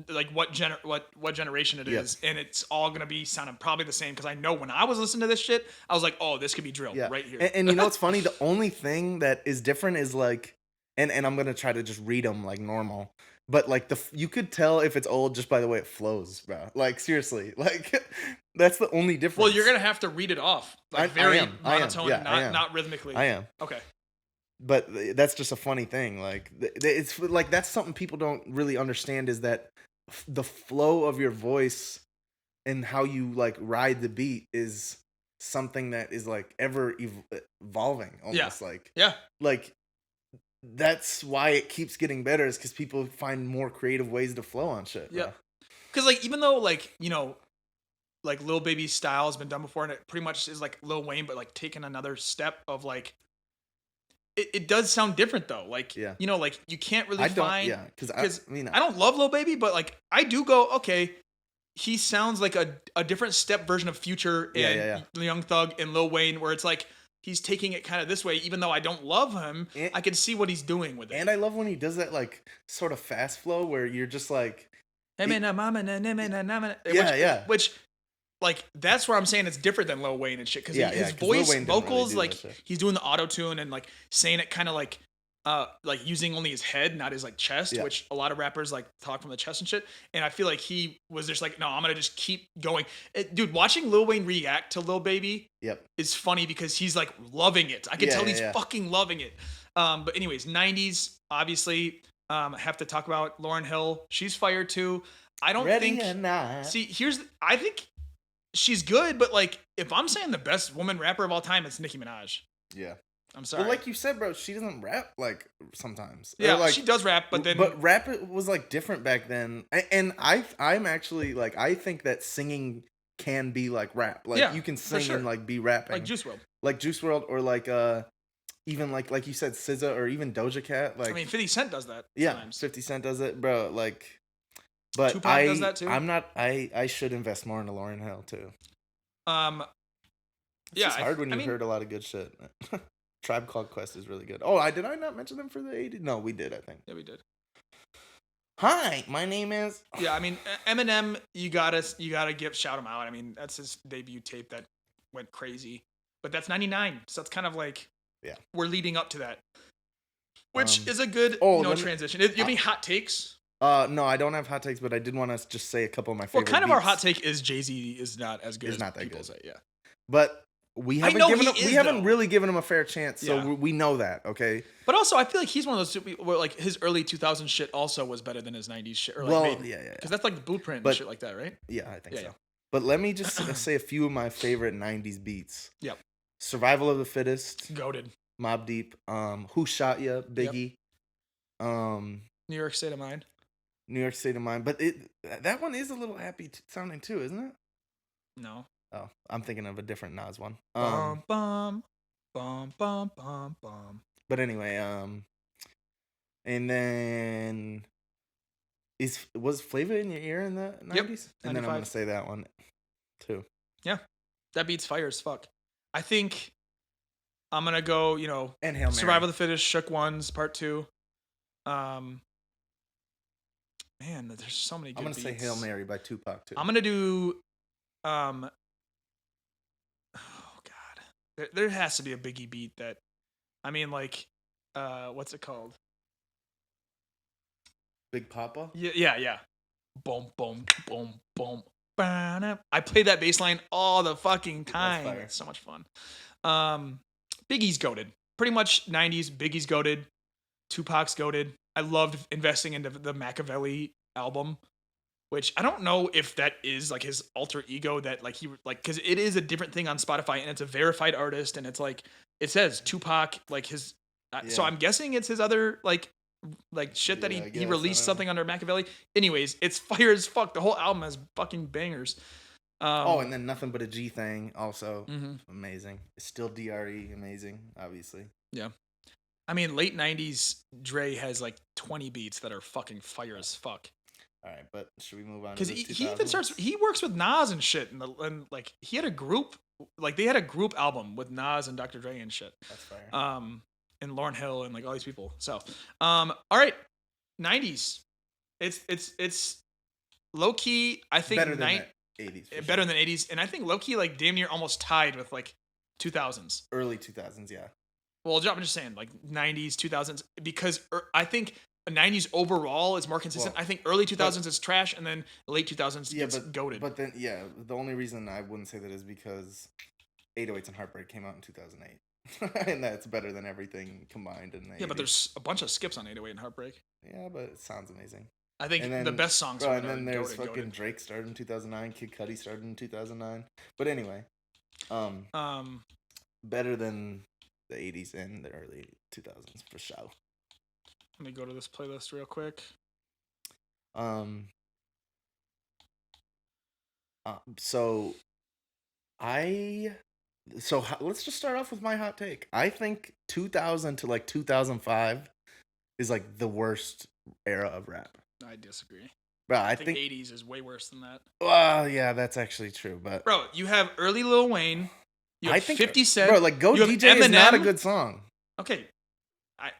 like what generation it is, and it's all gonna be sounding probably the same. Because I know when I was listening to this shit, I was like, oh, this could be drill right here. And you know what's funny? The only thing that is different is like, and I'm gonna try to just read them like normal. But like you could tell if it's old just by the way it flows, bro. Like seriously, like that's the only difference. Well, you're gonna have to read it off, like very monotone, not rhythmically. I am. Okay. But that's just a funny thing. Like it's like that's something people don't really understand is that the flow of your voice and how you like ride the beat is something that is like ever evolving, almost like. That's why it keeps getting better, is because people find more creative ways to flow on shit. Yeah. Because, like, even though, like, you know, like Lil Baby style has been done before, and it pretty much is like Lil Wayne, but like taking another step of like it does sound different though. Like Yeah. like you can't really I don't. find Yeah, because because I mean, I don't love Lil Baby, but like I do go okay. He sounds like a different step version of Future Yeah, and yeah, Young Thug and Lil Wayne, where it's like he's taking it kind of this way. Even though I don't love him, And, I can see what he's doing with it. and I love when he does that like sort of fast flow where you're just like, yeah. Which like that's where I'm saying it's different than Lil Wayne and shit because Yeah, his 'cause Lil voice Wayne didn't really vocals do like that shit. he's doing the auto tune and like saying it kind of like using only his head, not his like chest, Yeah. which a lot of rappers like talk from the chest and shit. And I feel like he was just like, no, I'm gonna just keep going. Dude, watching Lil Wayne react to Lil Baby Yep. is funny because he's like loving it. I can tell he's yeah. fucking loving it. But anyways, 90s obviously. Have to talk about Lauryn Hill. She's fire too. I don't Ready think. or not. See, I think she's good, but like if I'm saying the best woman rapper of all time, it's Nicki Minaj. Yeah. I'm sorry. Well, like you said, bro, she doesn't rap like sometimes. Yeah, like, she does rap, but then rap was like different back then. And I'm actually like I think that singing can be like rap. Like Yeah, you can for sing sure. and like be rapping. like Juice WRLD. Like Juice World or like even like you said SZA or even Doja Cat. Like I mean, 50 Cent does that. yeah, Sometimes. 50 Cent does it, bro. Like, but Tupac does that too. I'm not. I should invest more into Lauryn Hill too. It's just hard when you heard a lot of good shit. Tribe Called Quest is really good. Oh, did I not mention them for the 80s? No, we did, I think. Yeah, we did. Hi, my name is. Yeah, I mean Eminem, you gotta shout him out. I mean that's his debut tape that went crazy, but that's 99, so it's kind of like we're leading up to that, which is a good transition. You have any hot takes? No, I don't have hot takes, but I did want to just say a couple of my favorite. Well, kind of beats. our hot take is Jay-Z is not as good. It's not that people good. Say, yeah. But we haven't really given him a fair chance, so we know that, okay? But also, I feel like he's one of those people where like his early 2000s shit also was better than his 90s shit. Or like because that's like the blueprint and shit like that, right? Yeah, I think so. Yeah. But let me just say a few of my favorite 90s beats. Yep. Survival of the Fittest. Goated. Mobb Deep. Who Shot Ya? Biggie. Yep. New York State of Mind. New York State of Mind. But that one is a little happy sounding too, isn't it? No. Oh, I'm thinking of a different Nas one. Bum bum bum bum bum bum. But anyway, and then was Flavor in Your Ear in the 90s? Yep. And then I'm gonna say that one too. Yeah, that beats fire as fuck. I think I'm gonna go. And Hail Mary. Survival of the Fittest, Shook Ones, Part 2. Man, there's so many good beats. I'm gonna say Hail Mary by Tupac too. I'm gonna do oh god, there has to be a Biggie beat that, I mean, like, what's it called? Big Papa. Yeah. Boom, boom, boom, boom. I play that bass line all the fucking time. It's so much fun. Biggie's goated. Pretty much 90s. Biggie's goated. Tupac's goated. I loved investing into the Machiavelli album, which I don't know if that is like his alter ego that like he like, because it is a different thing on Spotify and it's a verified artist and it's like it says Tupac like his. So I'm guessing it's his other like shit that he released something under Machiavelli. Anyways, it's fire as fuck. The whole album has fucking bangers. And then Nothing But a G Thing also amazing. It's still DRE amazing, obviously. Yeah. I mean, late 90s Dre has like 20 beats that are fucking fire as fuck. All right, but should we move on? Because he works with Nas and shit, and like he had a group, like they had a group album with Nas and Dr. Dre and shit. That's fire. And Lauryn Hill and like all these people. So, all right, 90s. It's low key. I think better than 80s. Better than 80s, and I think low key like damn near almost tied with like 2000s. Early 2000s, yeah. Well, I'm just saying like 90s, 2000s, because I think 90s overall is more consistent. I think early 2000s is trash, and then late 2000s gets goated. But then, the only reason I wouldn't say that is because 808s and Heartbreak came out in 2008. And that's better than everything combined in the 80s. But there's a bunch of skips on 808 and Heartbreak. Yeah, but it sounds amazing. I think the best songs and then there's fucking Drake started in 2009, Kid Cudi started in 2009. But anyway, better than the 80s and the early 2000s for sure. Let me go to this playlist real quick. I'm So I let's just start off with my hot take. I think 2000 to like 2005 is like the worst era of rap. I disagree. Bro, I I think think 80s is way worse than that. well, yeah, that's actually true, but Bro, you have early Lil Wayne, you have I think 50 Cent, bro, like Go you have DJ is not a Eminem. good song. Okay,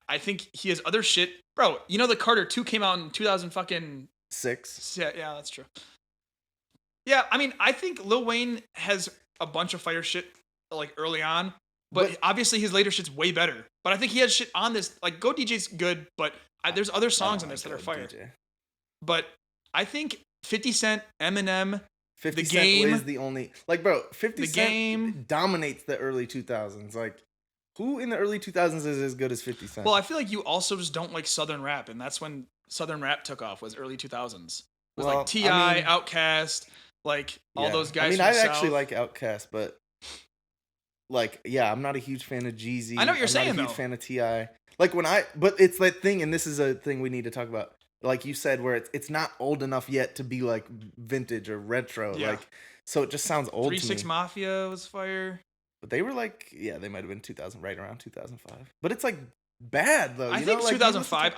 I think he has other shit. Bro, you know the Carter 2 came out in 2000 fucking 6. yeah, that's true. Yeah, I mean, I think Lil Wayne has a bunch of fire shit like early on, but obviously his later shit's way better. But I think he has shit on this like Go DJ's good, but there's other songs on this that are fire. DJ. But I think 50 Cent, Eminem, 50 The Cent Game is the only like bro, 50 The Cent Game. dominates the early 2000s. Like who in the early 2000s is as good as 50 Cent? Well, I feel like you also just don't like Southern rap, and that's when Southern rap took off, was early 2000s. It was Well, like T.I., Outkast, like all those guys. I mean, from I the actually South. like Outkast, but like, yeah, I'm not a huge fan of Jeezy. I know what you're saying, I'm not a huge though. fan of T.I. Like but it's that thing, and this is a thing we need to talk about. Like you said, where it's not old enough yet to be like vintage or retro. Yeah. Like, so it just sounds old 3 to 6 me. Mafia was fire. But they were like, yeah, they might have been 2000, right around 2005. But it's like bad though. I you think know? Like, 2005.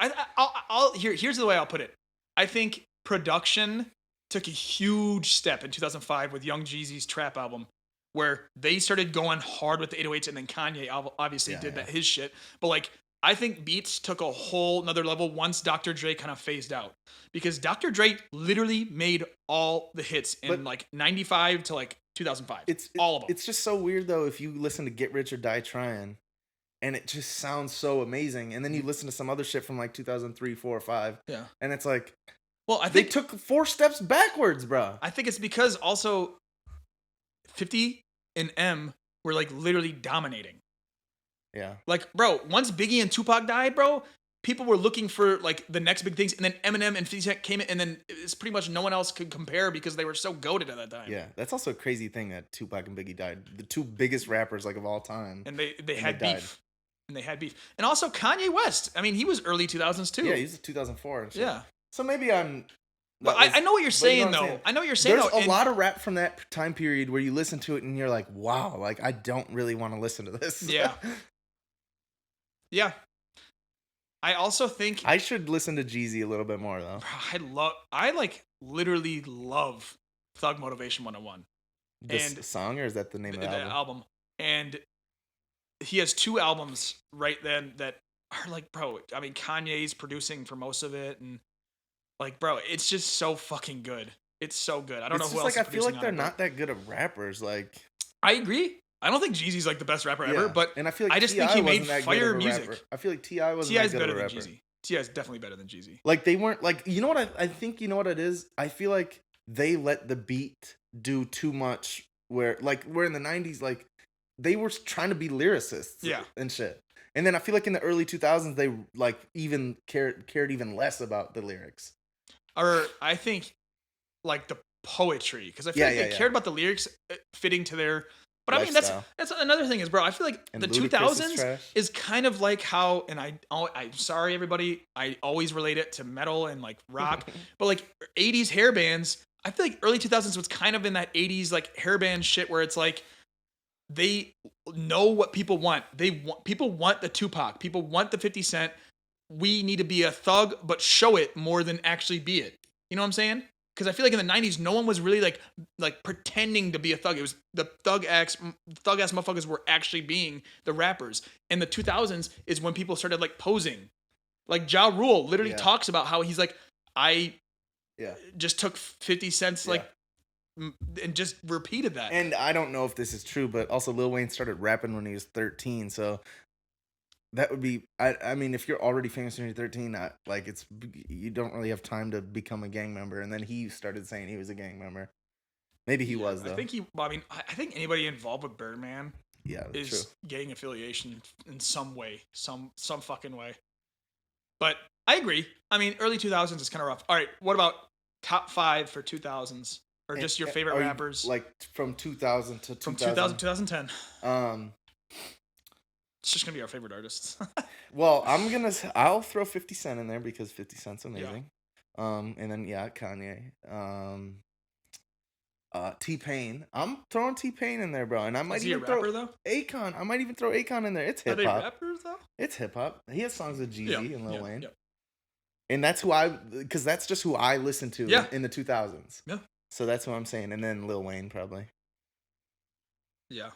Here's the way I'll put it. I think production took a huge step in 2005 with Young Jeezy's Trap album, where they started going hard with the 808s, and then Kanye obviously did that his shit. But like, I think beats took a whole another level once Dr. Dre kind of phased out, because Dr. Dre literally made all the hits in like 95 to like 2005. All of them. It's just so weird though if you listen to Get Rich or Die Trying, and it just sounds so amazing, and then you listen to some other shit from like 2003, 4, or 5, Yeah. and it's like, well, I they think took 4 steps backwards, bro. I think it's because also 50 and M were like literally dominating. Yeah. Like, bro, once Biggie and Tupac died, bro, people were looking for like the next big things, and then Eminem and 50 Cent came in, and then it's pretty much no one else could compare because they were so goated at that time. Yeah, that's also a crazy thing that Tupac and Biggie died. The 2 biggest rappers like of all time. And they had died. beef. And they had beef. And also Kanye West. I mean, he was early 2000s too. Yeah, he was 2004 and shit. Yeah. So maybe I'm... But I know what you're saying, though. I know what you're saying, There's though. a lot of rap from that time period where you listen to it and you're like, wow, like I don't really want to listen to this. Yeah. Yeah. I also think I should listen to Jeezy a little bit more though. I like literally love Thug Motivation 101. This song, or is that the name of the album? And he has 2 albums right then that are like, bro, I mean, Kanye's producing for most of it, and like, bro, it's just so fucking good. It's so good. I don't know who else like is I feel like producing they're on it, not that good of rappers. Like, I agree. I don't think Jeezy's like the best rapper ever, but and I feel like I just T.I. think he made wasn't that fire good of a music. rapper. I feel like T.I. wasn't T.I.'s that good better of a than rapper. Jeezy. T.I.'s definitely better than Jeezy. Like, they weren't like, you know what I think, you know what it is? I feel like they let the beat do too much, where like we're in the 90s, like they were trying to be lyricists and shit. And then I feel like in the early 2000s they like even cared even less about the lyrics. Or I think like the poetry, because I feel like they cared about the lyrics fitting to their. But I mean, that's another thing is, bro. I feel like the 2000s is kind of like how, and I'm sorry, everybody. I always relate it to metal and like rock, but like 80s hair bands. I feel like early 2000s was kind of in that 80s like hair band shit where it's like they know what people want. People want the Tupac. People want the 50 Cent. We need to be a thug, but show it more than actually be it. You know what I'm saying? Because I feel like in the 90s, no one was really like pretending to be a thug. It was the thug-ass motherfuckers were actually being the rappers. And the 2000s is when people started like posing. Like Ja Rule literally talks about how he's like, I just took 50 cents like and just repeated that. And I don't know if this is true, but also Lil Wayne started rapping when he was 13, so that would be, I mean, if you're already famous when you're 13, like you don't really have time to become a gang member. And then he started saying he was a gang member. Maybe he was though. I think anybody involved with Birdman is true. gang affiliation in some way, some fucking way. But I agree. I mean, early 2000s is kind of rough. All right, what about top 5 for 2000s, or just your favorite rappers? Like from 2000 to 2000. From 2000 to 2010. It's just gonna be our favorite artists. Well, I'll throw 50 Cent in there because 50 Cent's amazing. And then Kanye. T-Pain. I'm throwing T-Pain in there, bro. And I might Is he a even throw rapper though? Akon. I might even throw Akon in there. It's Are hip they hop. rappers though? It's hip hop. He has songs with Yeah. Jeezy and Lil Wayne. Yeah. And that's because that's just who I listened to in the 2000s. Yeah. So that's what I'm saying. And then Lil Wayne, probably. Yeah.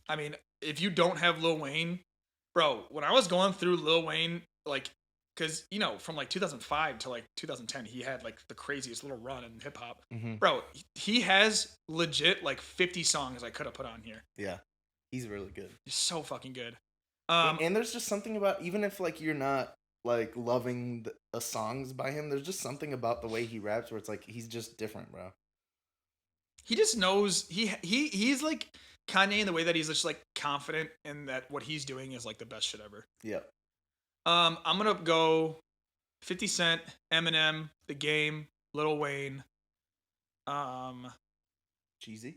I mean, if you don't have Lil Wayne, bro, when I was going through Lil Wayne, like, because, you know, from like 2005 to like 2010, he had like the craziest little run in hip hop. Mm-hmm. Bro, he has legit like 50 songs I could have put on here. Yeah. He's really good. He's so fucking good. And there's just something about, even if like you're not like loving the songs by him, there's just something about the way he raps where it's like he's just different, bro. He just knows he's like Kanye in the way that he's just like confident in that what he's doing is like the best shit ever. Yeah. I'm gonna go 50 Cent, Eminem, The Game, Lil Wayne. Jeezy.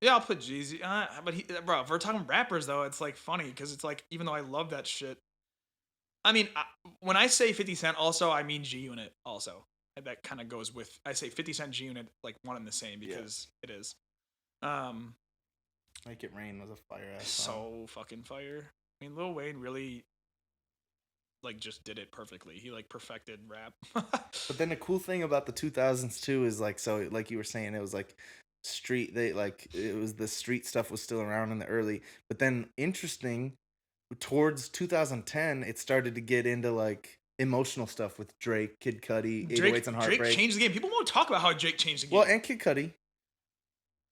Yeah, I'll put Jeezy. But bro, if we're talking rappers though, it's like funny because it's like even though I love that shit, I mean, when I say 50 Cent, also I mean G Unit. Also, that kind of goes with I say 50 Cent G Unit like one and the same because it is. Make It Rain was a fire ass song. So fucking fire. I mean, Lil Wayne really like just did it perfectly. He like perfected rap. But then the cool thing about the 2000s too is like, so like you were saying, it was like the street stuff was still around in the early, but then interesting towards 2010 it started to get into like emotional stuff with Drake, Kid Cudi, 808s and Heartbreak. Drake changed the game. People won't talk about how Drake changed the game. Well, and Kid Cudi.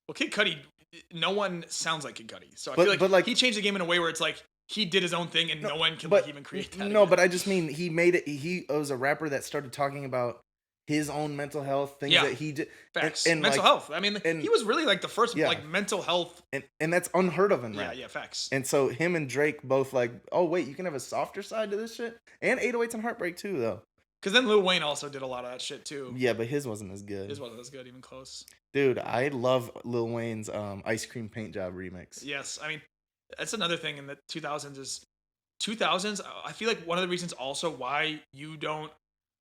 Well, Kid Cudi, no one sounds like Kid Cudi, so I feel like he changed the game in a way where it's like he did his own thing and no one can like even create that. No, but I just mean he made it. He was a rapper that started talking about his own mental health things that he did. Facts. And mental health. I mean, he was really like the first like mental health. And that's unheard of in rap. Yeah, facts. And so him and Drake both like, oh wait, you can have a softer side to this shit. And 808s and Heartbreak too, though. Because then Lil Wayne also did a lot of that shit too. Yeah, but his wasn't as good. His wasn't as good, even close. Dude, I love Lil Wayne's Ice Cream Paint Job remix. Yes, I mean, that's another thing in the 2000s is 2000s. I feel like one of the reasons also why you don't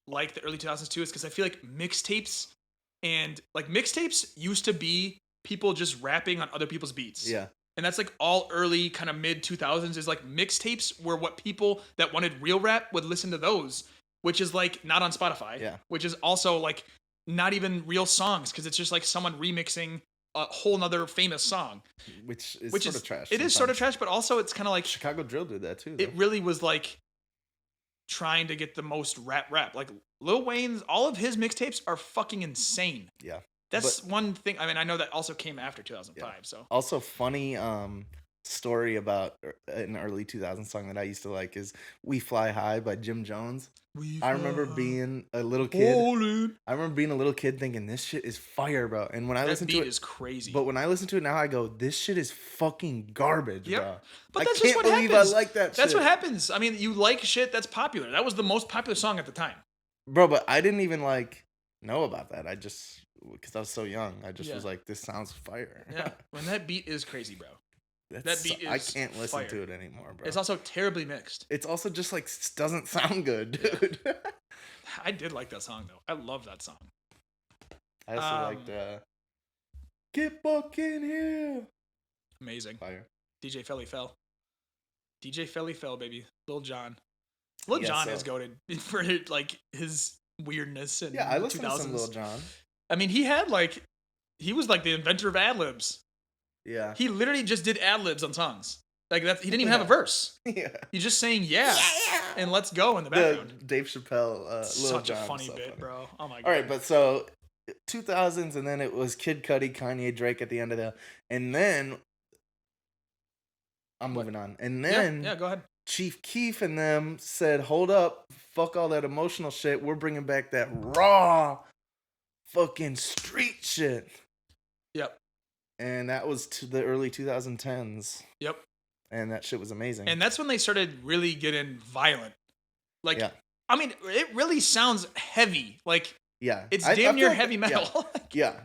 like the early 2000s too is because I feel like mixtapes used to be people just rapping on other people's beats. Yeah. And that's like all early kind of mid 2000s is like mixtapes were what people that wanted real rap would listen to those, which is like not on Spotify. Yeah. Which is also like not even real songs because it's just like someone remixing a whole nother famous song. Which is sort of trash. It is sort of trash, but also it's kind of like Chicago Drill did that too. Though. It really was like trying to get the most rap. Like Lil Wayne's, all of his mixtapes are fucking insane. Yeah. That's one thing. I mean, I know that also came after 2005. Yeah. So also funny story about an early 2000s song that I used to like is "We Fly High" by Jim Jones. I remember being a little kid. I remember being a little kid thinking this shit is fire, bro. And when I listen to it, is crazy. But when I listen to it now, I go, this shit is fucking garbage, bro. But that's just what happens. I like that. That's what happens. I mean, you like shit that's popular. That was the most popular song at the time, bro. But I didn't even like know about that. I just because I was so young, I just was like, this sounds fire. Yeah, when that beat is crazy, bro. That beat is I can't listen to it anymore, bro. It's also terribly mixed. It's also just like doesn't sound good, dude. I did like that song though. I love that song. I also liked "Get Back in Here." Amazing. Fire. DJ Felly Fell. DJ Felly Fell, baby. Lil Jon. Lil Jon is goated for like his weirdness and I listened to some Lil Jon. I mean, he was like the inventor of ad libs. Yeah. He literally just did ad libs on songs. Like that, he didn't even have a verse. Yeah. He's just saying and let's go in the background. Dave Chappelle, Lil such Jon a funny bit, bro. Oh my god. All right, but so 2000s, and then it was Kid Cudi, Kanye, Drake at the end of and then I'm moving on, and then go ahead. Chief Keef and them said, "Hold up, fuck all that emotional shit. We're bringing back that raw, fucking street shit." Yep. And that was to the early 2010s. Yep. And that shit was amazing. And that's when they started really getting violent. Like, I mean, it really sounds heavy. Like, it's damn near heavy metal.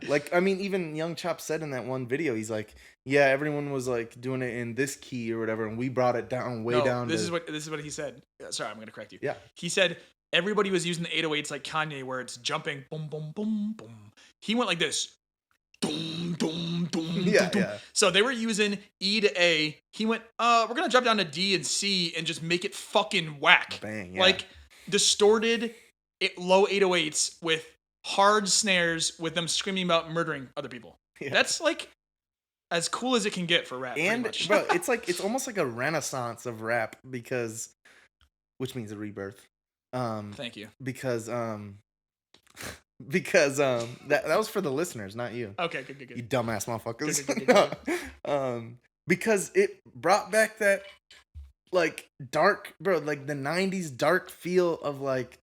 Like, I mean, even Young Chop said in that one video, he's like, yeah, everyone was like doing it in this key or whatever, and we brought it down down. This is what he said. Sorry, I'm gonna correct you. Yeah. He said everybody was using the 808s like Kanye, where it's jumping, boom, boom, boom, boom. He went like this. Doom, doom, doom, Yeah, doom. yeah. So they were using E to A. He went, we're gonna drop down to D and C and just make it fucking whack. Bang, yeah. Like distorted low 808s with hard snares with them screaming about murdering other people. Yeah. That's like as cool as it can get for rap. And pretty much. bro, it's almost like a renaissance of rap which means a rebirth. Thank you. Because that was for the listeners, not you. Okay, good. You dumbass motherfuckers. Good. Because it brought back that like dark, bro, like the 90s dark feel of like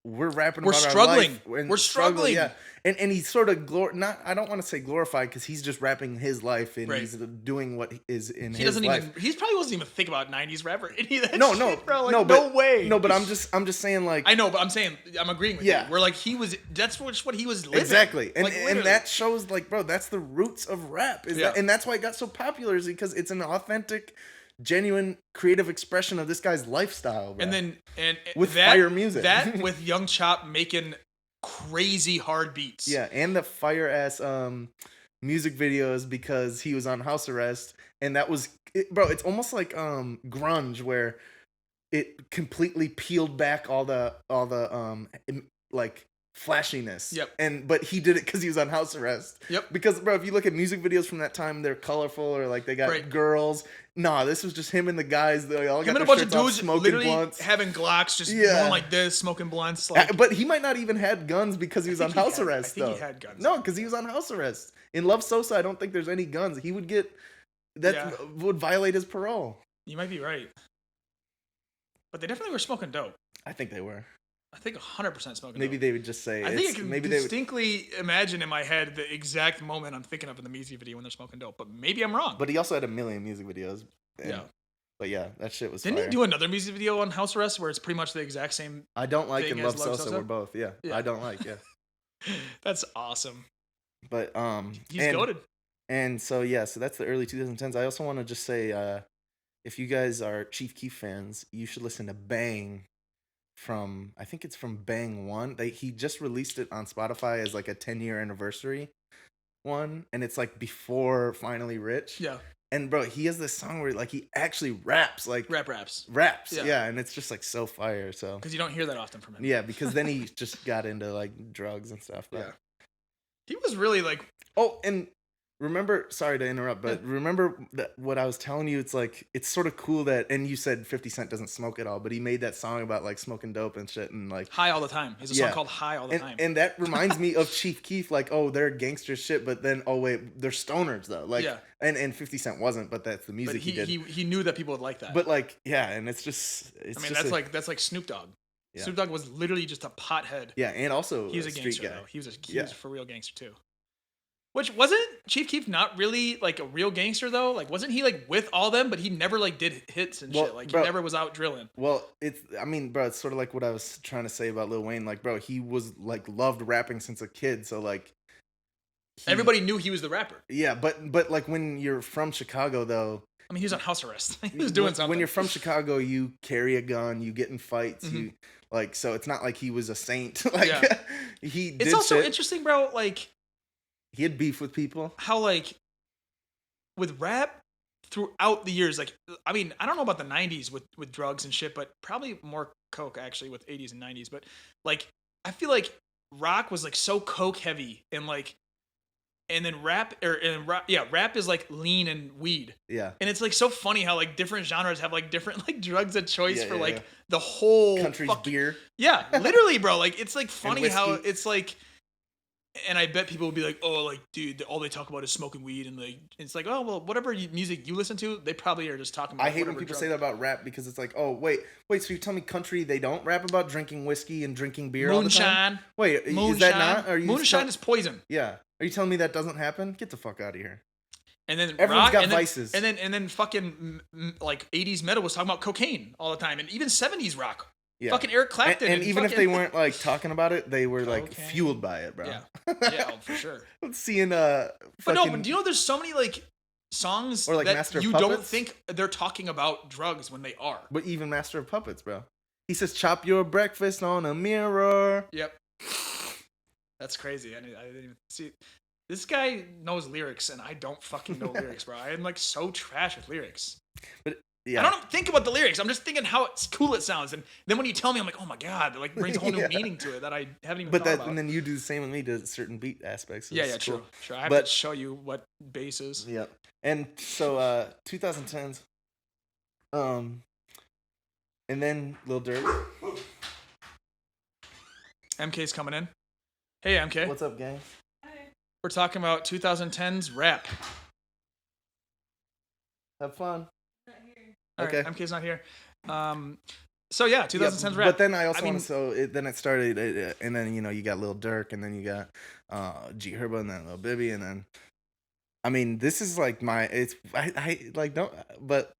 we're rapping about struggling. our life. We're struggling. Yeah. And he's sort of I don't want to say glorified because he's just rapping his life and Right. he's doing what is in He his doesn't life. even. He probably wasn't even think about '90s rap or any of that. No, shit, bro. Like, no way. No, but I'm just saying like I know, but I'm saying I'm agreeing with you. We're like he was. That's what he was living. exactly, and Like, and that shows like, bro, that's the roots of rap. And that's why it got so popular is because it's an authentic, genuine, creative expression of this guy's lifestyle, bro. And then with that, fire music, that with Young Chop making crazy hard beats. Yeah, and the fire ass music videos because he was on house arrest, and that was bro. It's almost like grunge where it completely peeled back all the like flashiness. Yep. But he did it because he was on house arrest. Yep. Because bro, if you look at music videos from that time, they're colorful or like they got girls. Nah, this was just him and the guys. They all got him and a their bunch of shirts off, dudes smoking literally blunts. having Glocks, just going like this, smoking blunts. Like, But he might not even had guns because he was on house arrest. I think he had guns. No, because he was on house arrest. In Love Sosa, I don't think there's any guns. He would get would violate his parole. You might be right, but they definitely were smoking dope. I think they were. I think 100% smoking. Maybe they would just say. I think I can distinctly imagine in my head the exact moment I'm thinking of in the music video when they're smoking dope. But maybe I'm wrong. But he also had a million music videos. Yeah. But yeah, that shit was. Didn't fire. he do another music video on house arrest where it's pretty much the exact same? I don't like thing and Love as Sosa. We're both. Yeah. I don't like. Yeah. That's awesome. But he's goated. And so so that's the early 2010s. I also want to just say, if you guys are Chief Keef fans, you should listen to Bang. I think it's from Bang 1. He just released it on Spotify as like a 10-year anniversary one, and it's like before Finally Rich. Yeah. And bro, he has this song where like he actually raps, like raps. Yeah, and it's just like so fire. So because you don't hear that often from him. Yeah, because then he just got into like drugs and stuff. But. Yeah. He was really like. Oh, and remember, sorry to interrupt, but remember what I was telling you? It's like, it's sort of cool that, and you said 50 Cent doesn't smoke at all, but he made that song about like smoking dope and shit and like. High all the time. There's a song called High all the time. And that reminds me of Chief Keef, like, oh, they're gangster shit, but then, oh wait, they're stoners though. Like, and 50 Cent wasn't, but that's the music he did. He knew that people would like that. But like, yeah, and it's just, that's like Snoop Dogg. Yeah. Snoop Dogg was literally just a pothead. Yeah, and also he was a street gangster guy. though. He was for real gangster too. Which wasn't Chief Keef not really like a real gangster though? Like wasn't he like with all them, but he never like did hits and shit. Like he never was out drilling. Well, it's it's sort of like what I was trying to say about Lil Wayne. Like, bro, he was like loved rapping since a kid, so like everybody knew he was the rapper. Yeah, but like when you're from Chicago though, I mean he was on house arrest. He was doing something. When you're from Chicago, you carry a gun, you get in fights, you like, so it's not like he was a saint. Like he did. It's also shit. interesting, bro, like he had beef with people. How like with rap throughout the years, like I mean, I don't know about the 90s with drugs and shit, but probably more coke actually with 80s and 90s. But like I feel like rock was like so coke heavy and like and then rap is like lean and weed. Yeah. And it's like so funny how like different genres have like different like drugs of choice for like the whole country's beer. Yeah, literally, bro. Like it's like funny how whiskey. it's like. And I bet people will be like, oh, like, dude, all they talk about is smoking weed. And like, it's like, oh, well, whatever music you listen to, they probably are just talking about I hate when people say that about rap because it's like, oh, wait, so you tell me country, they don't rap about drinking whiskey and drinking beer all the time? Wait, moonshine. Is that not? Moonshine is poison. Yeah. Are you telling me that doesn't happen? Get the fuck out of here. And then everyone's rock, got and vices. Then, and then fucking like 80s metal was talking about cocaine all the time. And even 70s rock. Yeah. Fucking Eric Clapton. And even if they weren't like talking about it, they were like fueled by it, bro. Yeah, yeah, for sure. Seeing but no, but do you know there's so many like songs or like that Master of you Puppets? don't think they're talking about drugs when they are. But even Master of Puppets, bro. He says, "Chop your breakfast on a mirror." Yep. That's crazy. I didn't even see. this guy knows lyrics and I don't fucking know lyrics, bro. I am like so trash with lyrics. But I yeah, don't think about the lyrics. I'm just thinking how cool it sounds, and then when you tell me, I'm like, oh my god, it like brings a whole new Yeah. meaning to it that I haven't even but thought that about. and then you do the same with me to certain beat aspects. So Yeah, it's yeah, cool. true, sure. I have But to show you what bass is. yeah, and so 2010s, um, and then Lil Durk. MK's coming in. Hey, MK. What's up, gang? We're talking about 2010s rap. Have fun. All Okay. right, MK's not here. So yeah, 2010s rap. But then I also mean, want to. Then it started, and then you got Lil Durk, and then you got G Herbo, and then Lil Bibby, and then I mean, this is like I like don't, but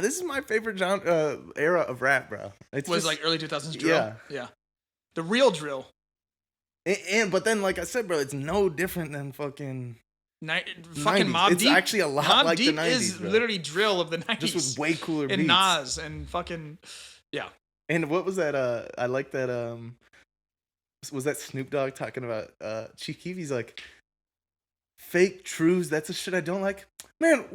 this is my favorite genre era of rap, bro. It's was just, like early 2000s drill. Yeah. Yeah. The real drill. and but then like I said, bro, it's no different than fucking. Fucking 90s. Mobb It's Deep. actually a lot Mobb like Deep the 90s, is bro. literally drill of the 90s. Just with way cooler and beats. Nas and fucking yeah. And what was that? I like that. Was that Snoop Dogg talking about Chief Keef? He's like, fake truths. That's the shit I don't like. Man,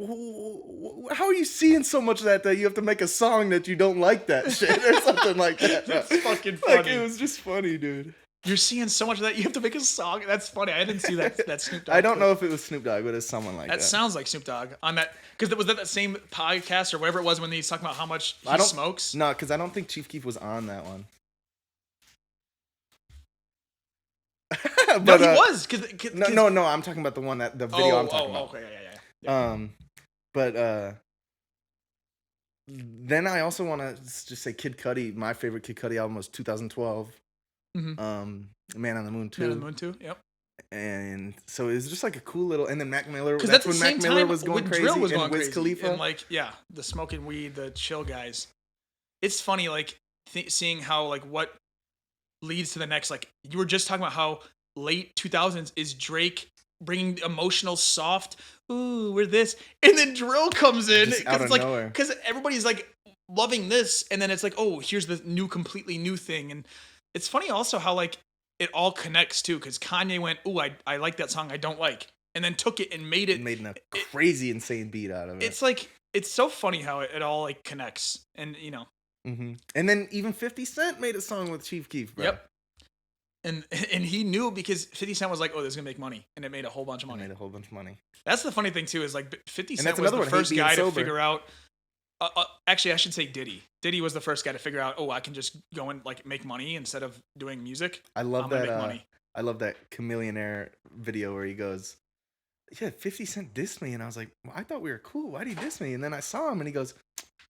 how are you seeing so much of that you have to make a song that you don't like that shit or something like that? That's fucking funny. Like, it was just funny, dude. You're seeing so much of that you have to make a song. That's funny. I didn't see that Snoop Dogg. I don't know if it was Snoop Dogg, but it's someone like that. That sounds like Snoop Dogg on that because was that same podcast or whatever it was when he's talking about how much he smokes? No, because I don't think Chief Keef was on that one. But, no, he was. No. I'm talking about the one the video I'm talking about. Okay, yeah. But then I also want to just say Kid Cudi. My favorite Kid Cudi album was 2012. Mm-hmm. Man on the Moon 2. Man on the Moon 2. Yep. And so it was just like a cool little. And then Mac Miller. Because that's when Mac Miller was going crazy. Drill was and going Wiz crazy. Khalifa. And like the smoking weed, the chill guys. It's funny like seeing how like what leads to the next. Like you were just talking about how late 2000s is Drake bringing emotional soft. Ooh, we're this, and then drill comes in out of nowhere. Because everybody's like loving this, and then it's like, oh, here's the completely new thing. And it's funny also how like it all connects too, because Kanye went, ooh, I like that song I don't like, and then took it and made a crazy insane beat out of it. It's like it's so funny how it all like connects, and you know. Mm-hmm. And then even 50 Cent made a song with Chief Keef, bro. Yep. And he knew because 50 Cent was like, oh, this is gonna make money, and it made a whole bunch of money. That's the funny thing too, is like 50 Cent was the first guy to figure out. Actually, I should say Diddy. Diddy was the first guy to figure out, oh, I can just go and like make money instead of doing music. I love that. I love that Chameleonaire video where he goes, "Yeah, 50 Cent dissed me," and I was like, well, "I thought we were cool. Why'd he diss me?" And then I saw him, and he goes,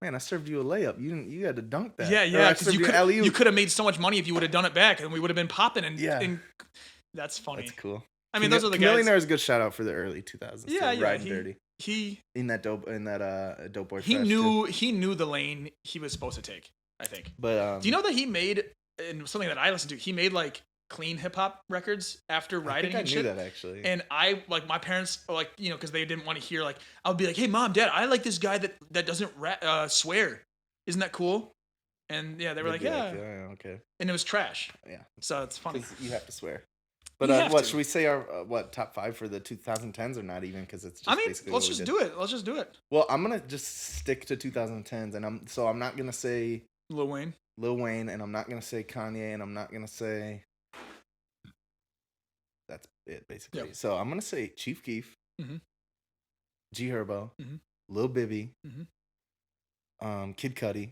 "Man, I served you a layup. You had to dunk that." Yeah, because you could have made so much money if you would have done it back, and we would have been popping. And that's funny. That's cool. I mean, those are the guys. Chameleonaire is a good shout out for the early 2000s. Yeah, Riding Dirty. He in that dope boy. He knew the lane he was supposed to take, I think. But do you know that he made, and something that I listened to, he made like clean hip hop records after writing and shit. I knew that actually. And I like my parents like, you know, because they didn't want to hear like, I would be like, hey mom, dad, I like this guy that doesn't swear. Isn't that cool? And yeah, they were like, yeah, okay. And it was trash. Yeah. So it's funny. You have to swear. But should we say our top 5 for the 2010s or not even? Because it's just basically let's just do it. Let's just do it. Well, I'm gonna just stick to 2010s, and I'm not gonna say Lil Wayne, and I'm not gonna say Kanye, and I'm not gonna say. That's it basically. Yep. So I'm gonna say Chief Keef, G Herbo, Lil Bibby, Kid Cudi,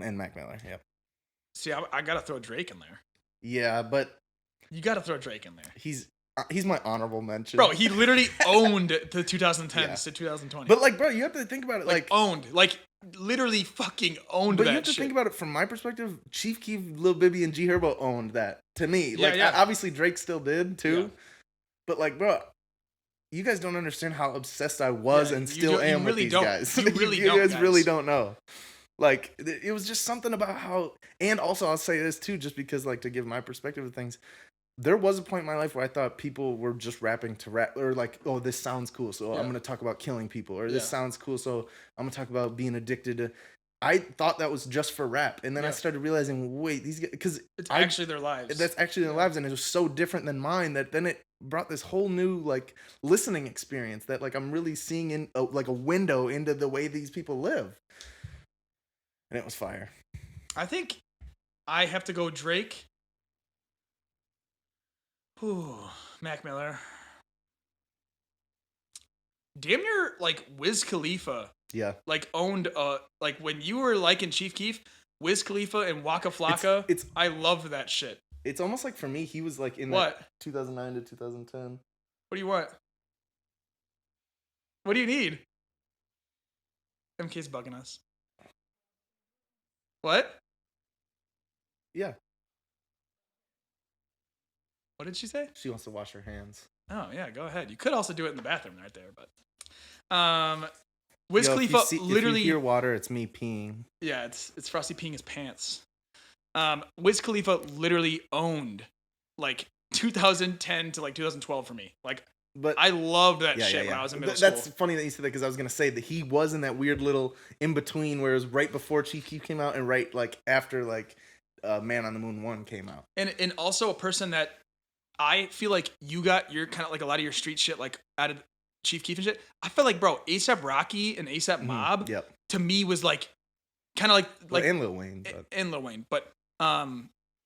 and Mac Miller. Yep. See, I gotta throw Drake in there. Yeah, but you gotta throw Drake in there. He's my honorable mention, bro. He literally owned the 2010s to 2020. But like, bro, you have to think about it. Like owned, like literally fucking owned. But that you have to shit. think about it from my perspective. Chief Keef, Lil Bibby, and G Herbo owned that. To me, obviously Drake still did too. Yeah. But like, bro, you guys don't understand how obsessed I was and still am with these guys. You guys really don't know. Like, it was just something about how, and also I'll say this too, just because like to give my perspective of things, there was a point in my life where I thought people were just rapping to rap, or like, oh, this sounds cool, so I'm going to talk about killing people, or this sounds cool, so I'm going to talk about being addicted to, I thought that was just for rap, and then I Yeah. started realizing, wait, these guys, because It's actually their lives. that's actually their lives, and it was so different than mine that then it brought this whole new like listening experience that like I'm really seeing in like a window into the way these people live, and it was fire. I think I have to go Drake. Whew, Mac Miller. Damn near like Wiz Khalifa. Yeah, Like owned like when you were liking Chief Keef, Wiz Khalifa and Waka Flocka. It's I loved that shit. it's almost like for me he was like in What? that 2009 to 2010. What do you want? What do you need? MK's bugging us. What? Yeah, What did she say? she wants to wash her hands. Oh yeah, go ahead. You could also do it in the bathroom right there, but Wiz Yo, Khalifa if literally you hear water, it's me peeing. yeah, it's Frosty peeing his pants. Wiz Khalifa literally owned like 2010 to like 2012 for me. Like But I loved that shit when I was in middle That's school. funny that you said that because I was gonna say that he was in that weird little in between where it was right before Chief Keef came out and right like after like Man on the Moon 1 came out. And also a person that I feel like you got your kind of like a lot of your street shit like out of Chief Keef and shit. I feel like bro, ASAP Rocky and ASAP Mob Yep. to me was like kind of like and Lil Wayne. But. and Lil Wayne, but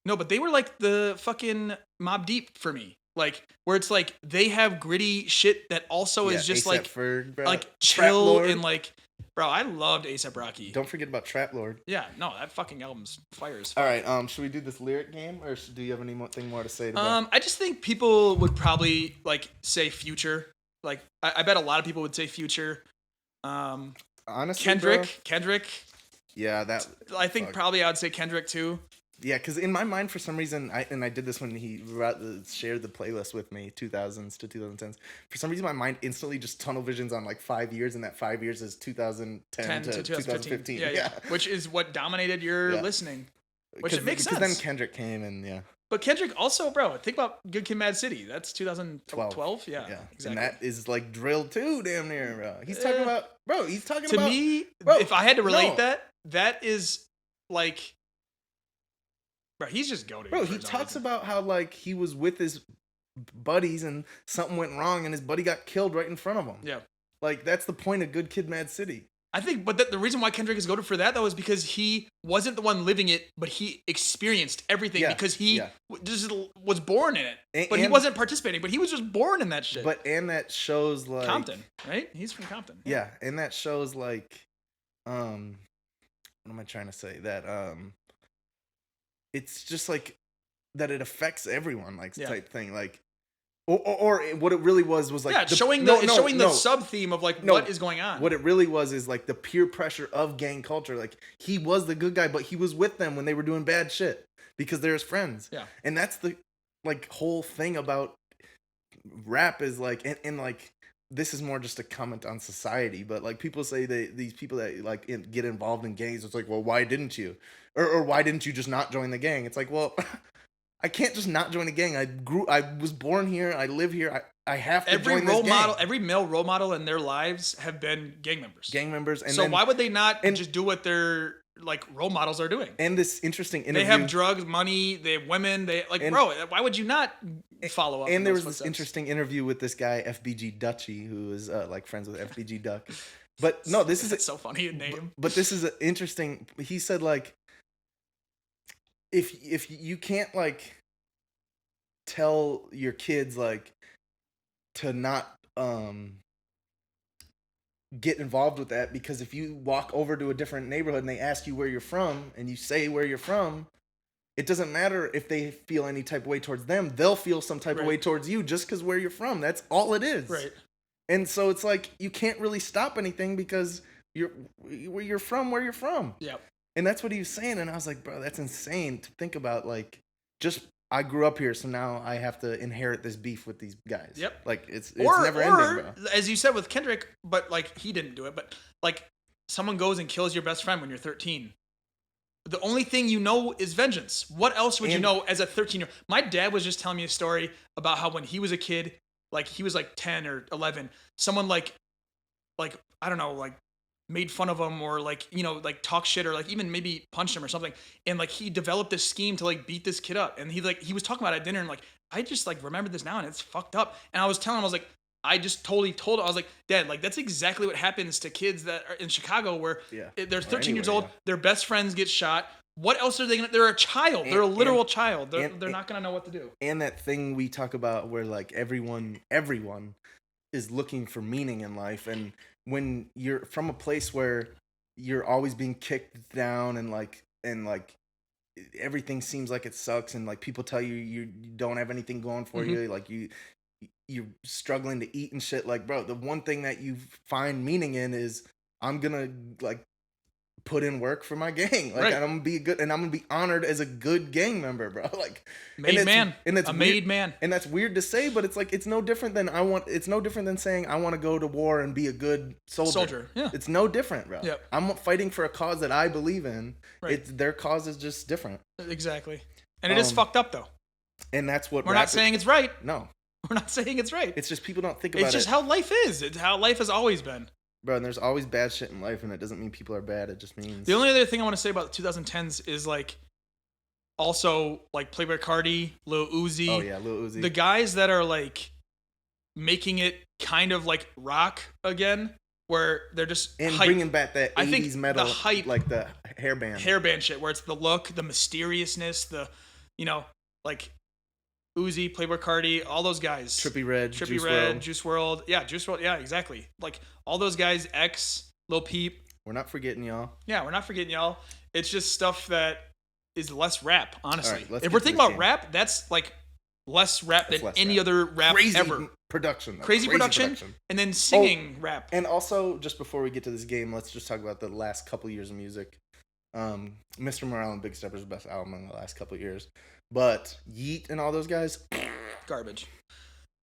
no, but they were like the fucking Mob Deep for me. Like where it's like they have gritty shit that also is just A$AP like Ferg, bro. like Trap chill Lord. and like bro, I loved ASAP Rocky. Don't forget about Trap Lord. Yeah, no, that fucking album's fire as fuck. All right, should we do this lyric game, or do you have anything more to say? To that? I just think people would probably like say Future. Like I bet a lot of people would say Future. Honestly, Kendrick. Yeah, that. I think fuck. probably I would say Kendrick too. Yeah, because in my mind, for some reason, I did this when he shared the playlist with me, 2000s to 2010s. For some reason, my mind instantly just tunnel visions on like 5 years, and that 5 years is 2010 to 2015. Yeah. Which is what dominated your listening. Which it makes sense. Because then Kendrick came and But Kendrick also, bro, think about Good Kid, Mad City. That's 2012. Yeah, exactly. And that is like drill too, damn near, bro. He's talking about, to me, bro, if I had to relate no. that is like, bro, he's just goated. Bro, he talks about how like he was with his buddies and something went wrong and his buddy got killed right in front of him. Yeah. Like that's the point of Good Kid, Mad City. I think, but the reason why Kendrick is goated for that though is because he wasn't the one living it, but he experienced everything because he just was born in it. But he wasn't participating, but he was just born in that shit. And that shows like Compton, right? He's from Compton. Yeah, and that shows like, what am I trying to say? That it's just like that it affects everyone, like type thing, like. Or what it really was like showing the sub theme of like what is going on. What it really was is like the peer pressure of gang culture. Like he was the good guy, but he was with them when they were doing bad shit because they're his friends. Yeah, and that's the like whole thing about rap is like, and like this is more just a comment on society, but like people say that these people that like get involved in gangs, it's like, well, why didn't you, or why didn't you just not join the gang? It's like, well. I can't just not join a gang. I was born here. I live here. I have to join this gang. Every male role model in their lives have been gang members. And so why would they not just do what their like role models are doing? And this interesting interview. They have drugs, money. They have women. They like, bro. Why would you not follow up? And there was this interesting interview with this guy FBG Dutchy, who is like friends with FBG Duck. But no, this is so funny a name. But this is interesting. He said like. If you can't like tell your kids like to not get involved with that, because if you walk over to a different neighborhood and they ask you where you're from and you say where you're from, it doesn't matter if they feel any type of way towards them, they'll feel some type of way towards you just because where you're from. That's all it is. Right. And so it's like you can't really stop anything because you're from where you're from. Yep. And that's what he was saying. And I was like, bro, that's insane to think about. Like, just, I grew up here, so now I have to inherit this beef with these guys. Yep. Like, it's never ending, bro. As you said with Kendrick, but, like, he didn't do it. But, like, someone goes and kills your best friend when you're 13. The only thing you know is vengeance. What else would you know as a 13-year-old? My dad was just telling me a story about how when he was a kid, like, he was, like, 10 or 11, someone, like I don't know, like, made fun of him or like, you know, like talk shit or like even maybe punched him or something. And like he developed this scheme to like beat this kid up. And he was talking about it at dinner and like, I just like remember this now and it's fucked up. And I was telling him, I was like, I just totally told him, I was like, Dad, like that's exactly what happens to kids that are in Chicago where they're 13 years old, their best friends get shot. What else are they gonna? They're a child. They're a literal child. They're not gonna know what to do. And that thing we talk about where like everyone is looking for meaning in life, and when you're from a place where you're always being kicked down and like everything seems like it sucks, and like people tell you don't have anything going for you, like you're struggling to eat and shit. Like, bro, the one thing that you find meaning in is I'm gonna like put in work for my gang, like, and I'm gonna be good, and I'm gonna be honored as a good gang member, bro. Like, made man, and it's a made man, and that's weird to say, but it's like it's no different than saying I want to go to war and be a good soldier. Yeah, it's no different, bro. Yep. I'm fighting for a cause that I believe in. Right. It's their cause is just different. Exactly, and it is fucked up though. And that's what we're not saying it's right. No, we're not saying it's right. It's just people don't think about it. It's just how life is. It's how life has always been. Bro, and there's always bad shit in life, and it doesn't mean people are bad. It just means... The only other thing I want to say about the 2010s is, like, also, like, Playboi Carti, Lil Uzi. Oh, yeah, Lil Uzi. The guys that are, like, making it kind of, like, rock again, where they're just... And bringing back that 80s metal, the hype, like the hairband. Hairband shit, where it's the look, the mysteriousness, the, you know, like... Uzi, Playboi Carti, all those guys. Trippie Redd, Juice WRLD. Yeah, Juice WRLD. Yeah, exactly. Like, all those guys, X, Lil Peep. We're not forgetting y'all. Yeah, we're not forgetting y'all. It's just stuff that is less rap, honestly. Right, if we're thinking about rap, that's, like, less rap than any other rap ever. Production. Crazy production. And then singing rap. And also, just before we get to this game, let's just talk about the last couple years of music. Mr. Morale and Big Stepper's best album in the last couple of years. But Yeat and all those guys, garbage.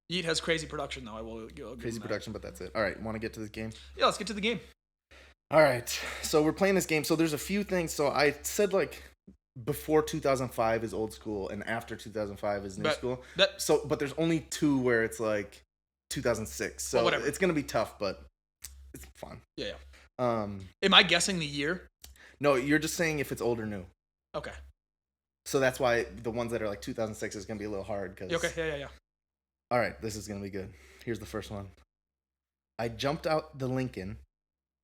Yeat has crazy production, though. I will go. Crazy production, but that's it. All right, want to get to this game? Yeah, let's get to the game. All right, so we're playing this game. So there's a few things. So I said like before 2005 is old school, and after 2005 is new school. But there's only two where it's like 2006. So it's gonna be tough, but it's fun. Yeah. Am I guessing the year? No, you're just saying if it's old or new. Okay. So that's why the ones that are like 2006 is going to be a little hard. Okay, yeah. All right, this is going to be good. Here's the first one. I jumped out the Lincoln,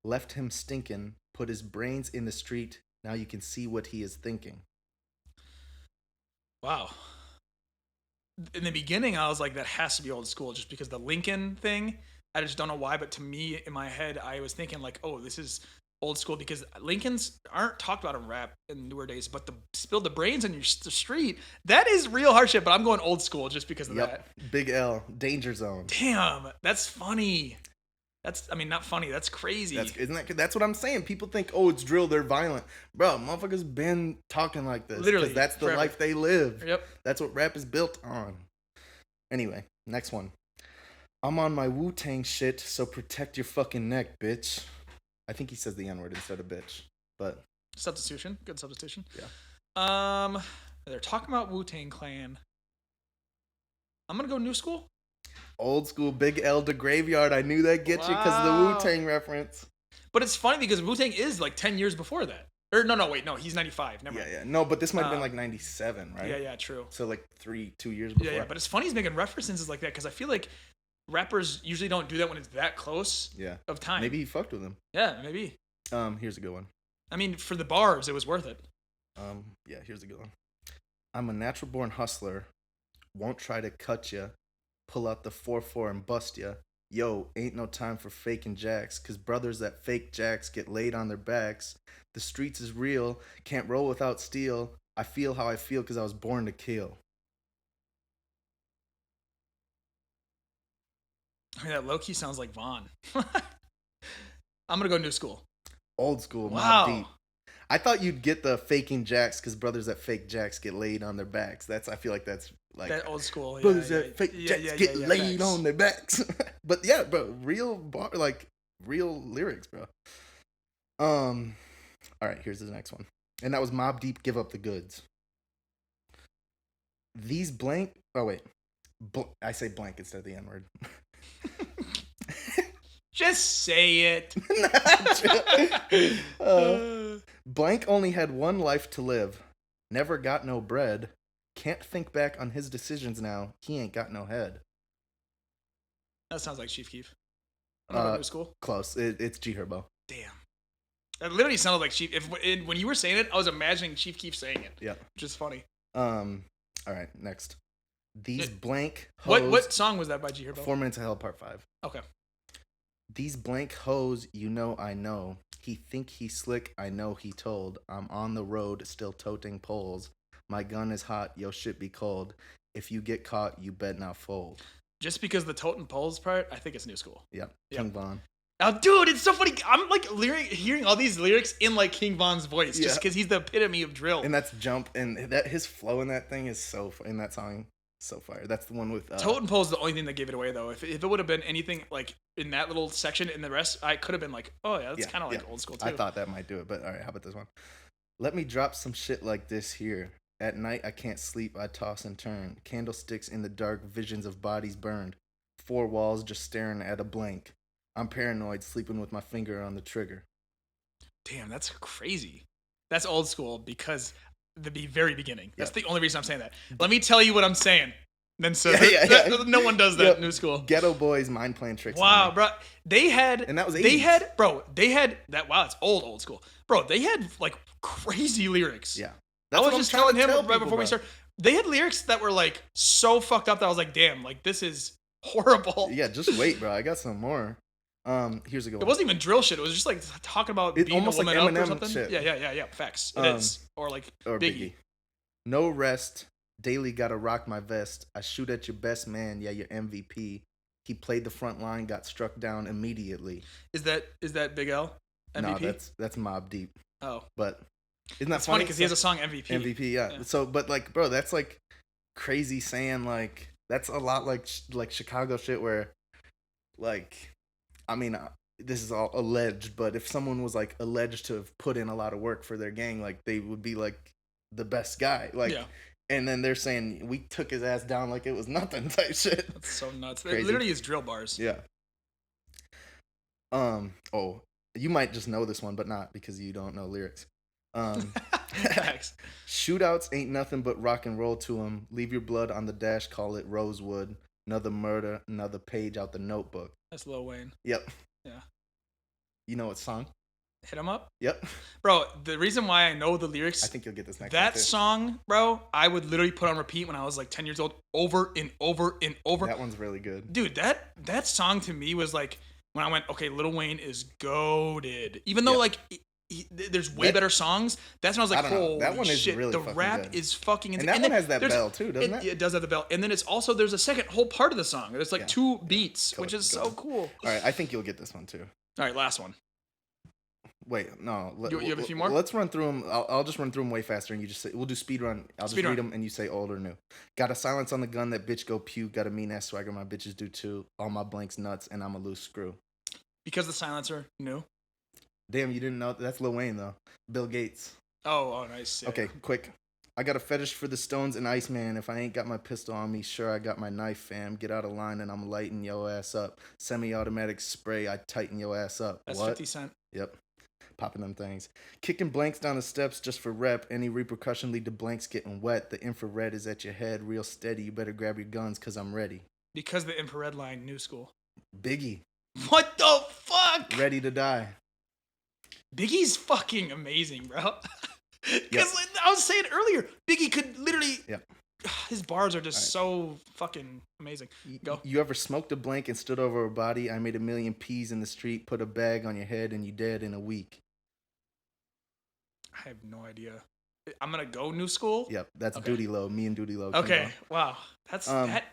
left him stinking, put his brains in the street. Now you can see what he is thinking. Wow. In the beginning, I was like, that has to be old school just because the Lincoln thing, I just don't know why. But to me, in my head, I was thinking like, oh, this is old school because Lincolns aren't talked about in rap in newer days, but the spill the brains in the street, that is real hardship. But I'm going old school just because of that. Big L, Danger Zone. Damn, that's funny. Not funny. That's crazy. That's what I'm saying. People think, oh, it's drill, they're violent. Bro, motherfuckers been talking like this. Literally. That's the life they live. Yep. That's what rap is built on. Anyway, next one. I'm on my Wu-Tang shit, so protect your fucking neck, bitch. I think he says the N-word instead of bitch, but... Substitution. Good substitution. Yeah. They're talking about Wu-Tang Clan. I'm going to go new school. Old school, Big L to Graveyard. I knew that get you because of the Wu-Tang reference. But it's funny because Wu-Tang is like 10 years before that. Or no, he's 95. Never mind. Yeah. No, but this might have been like 97, right? Yeah, true. So like 2 years before. Yeah, but it's funny he's making references like that because I feel like rappers usually don't do that when it's that close of time. Maybe he fucked with him. Yeah, maybe. Here's a good one. I mean, for the bars, it was worth it. Yeah, here's a good one. I'm a natural born hustler. Won't try to cut ya. Pull out the 4-4 and bust ya. Yo, ain't no time for faking jacks. Cause brothers that fake jacks get laid on their backs. The streets is real. Can't roll without steel. I feel how I feel cause I was born to kill. I mean, that low-key sounds like Vaughn. I'm going to go new school. Old school, wow. Mobb Deep. I thought you'd get the faking jacks because brothers that fake jacks get laid on their backs. I feel like that's like... That old school, brothers that fake jacks get laid on their backs. But yeah, bro, real lyrics, bro. All right, here's the next one. And that was Mobb Deep, Give Up the Goods. These blank... Oh, wait. I say blank instead of the N-word. Just say it. Blank only had one life to live. Never got no bread. Can't think back on his decisions now. He ain't got no head. That sounds like Chief Keef. New school. Close. It's G Herbo. Damn. That literally sounded like Chief. When you were saying it, I was imagining Chief Keef saying it. Yeah. Which is funny. All right. Next. These blank hoes. What song was that by G Herbo? 4 Minutes of Hell, Part 5. Okay. These blank hoes, you know I know. He think he slick, I know he told. I'm on the road, still toting poles. My gun is hot, yo shit be cold. If you get caught, you bet not fold. Just because the toting poles part, I think it's new school. Yep. King Von. Oh, dude, it's so funny. I'm like hearing all these lyrics in like King Von's voice, just because he's the epitome of drill. And that's Jump, and that his flow in that thing is so in that song. So fire. That's the one with Totem Pole is the only thing that gave it away though. If it would have been anything like in that little section in the rest, I could have been like, oh yeah, that's kind of like old school too. I thought that might do it, but all right, how about this one? Let me drop some shit like this here. At night I can't sleep, I toss and turn. Candlesticks in the dark, visions of bodies burned. 4 walls just staring at a blank. I'm paranoid, sleeping with my finger on the trigger. Damn, that's crazy. That's old school because the very beginning. That's the only reason I'm saying that. Let me tell you what I'm saying. Then no one does that new school. Ghetto Boys mind playing tricks. Wow, bro. They had and that was 80s. They had that. Wow, it's old school, bro. They had like crazy lyrics. Yeah, I was just telling him right before we started. They had lyrics that were like so fucked up that I was like, damn, like this is horrible. Yeah, just wait, bro. I got some more. Here's a good one. It wasn't even drill shit. It was just like talking about being almost a woman like up or Eminem something. shit. Yeah. Facts. It is. Or like Biggie. No rest. Daily gotta rock my vest. I shoot at your best man. Yeah, your MVP. He played the front line. Got struck down immediately. Is that Big L? MVP? No, that's Mobb Deep. Oh, but isn't that funny because he has a song MVP. MVP, yeah. So, but like, bro, that's like crazy saying like that's a lot like Chicago shit where, like, I mean, this is all alleged, but if someone was like alleged to have put in a lot of work for their gang, like they would be like the best guy, like. Yeah. And then they're saying we took his ass down like it was nothing type shit. That's so nuts. It literally is drill bars. Yeah. Oh, you might just know this one, but not because you don't know lyrics. Shootouts ain't nothing but rock and roll to them. Leave your blood on the dash, call it Rosewood. Another murder, another page out the notebook. That's Lil Wayne. Yep. Yeah. You know what song? Hit 'em up? Yep. Bro, the reason why I know the lyrics... I think you'll get this next That song, bro, I would literally put on repeat when I was like 10 years old over and over and over. That one's really good. Dude, that song to me was like, when I went, okay, Lil Wayne is goated. Even though like... there's way better songs. That's when I was like, holy that one is shit, really the rap good. Is fucking insane. And that one has that bell too, doesn't it? It does have the bell. And then it's also, there's a second whole part of the song. There's like 2 beats, which is so cool. All right, I think you'll get this one too. All right, last one. Wait, no. You have a few more? Let's run through them. I'll just run through them way faster, and you just say, we'll do speed run. I'll just read them, and you say old or new. Got a silence on the gun, that bitch go pew. Got a mean ass swagger, my bitches do too. All my blanks nuts, and I'm a loose screw. Because the silencer, new. Damn, you didn't know that's Lil Wayne though. Bill Gates. Oh, nice. Yeah. Okay, quick. I got a fetish for the Stones and Iceman. If I ain't got my pistol on me, sure I got my knife, fam. Get out of line and I'm lighting your ass up. Semi-automatic spray, I tighten your ass up. That's what? 50 Cent. Yep. Popping them things. Kicking blanks down the steps just for rep. Any repercussion lead to blanks getting wet. The infrared is at your head, real steady. You better grab your guns cause I'm ready. Because the infrared line, new school. Biggie. What the fuck? Ready to die. Biggie's fucking amazing, bro. Because I was saying earlier, Biggie could literally... Yep. His bars are just so fucking amazing. Go. You ever smoked a blank and stood over a body? I made a million P's in the street, put a bag on your head, and you dead in a week. I have no idea. I'm going to go new school? Yep, that's Duty Low. Me and Duty Low. Okay, wow. That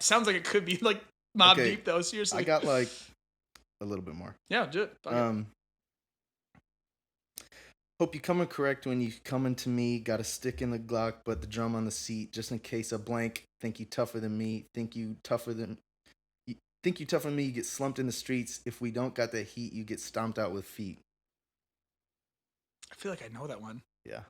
sounds like it could be like Mobb Deep, though, seriously. I got like a little bit more. Yeah, do it. Hope you coming correct when you coming to me. Got a stick in the Glock, but the drum on the seat. Just in case a blank. Think you tougher than me. Think you tougher than me. You get slumped in the streets. If we don't got that heat, you get stomped out with feet. I feel like I know that one. Yeah.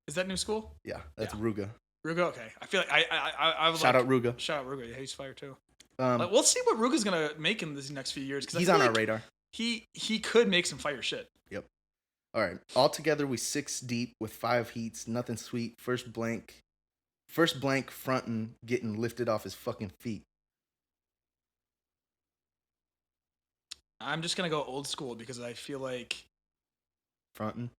Is that new school? Yeah, that's Ruga. Ruga, okay. I feel like I was Shout out Ruga. Shout out Ruga. Yeah, he's fire too. We'll see what Ruga's gonna make in these next few years. He's on our radar. he could make some fire shit. Yep. All right. All together, we 6 deep with 5 heats. Nothing sweet. First blank frontin', getting lifted off his fucking feet. I'm just gonna go old school because I feel like Frontin'.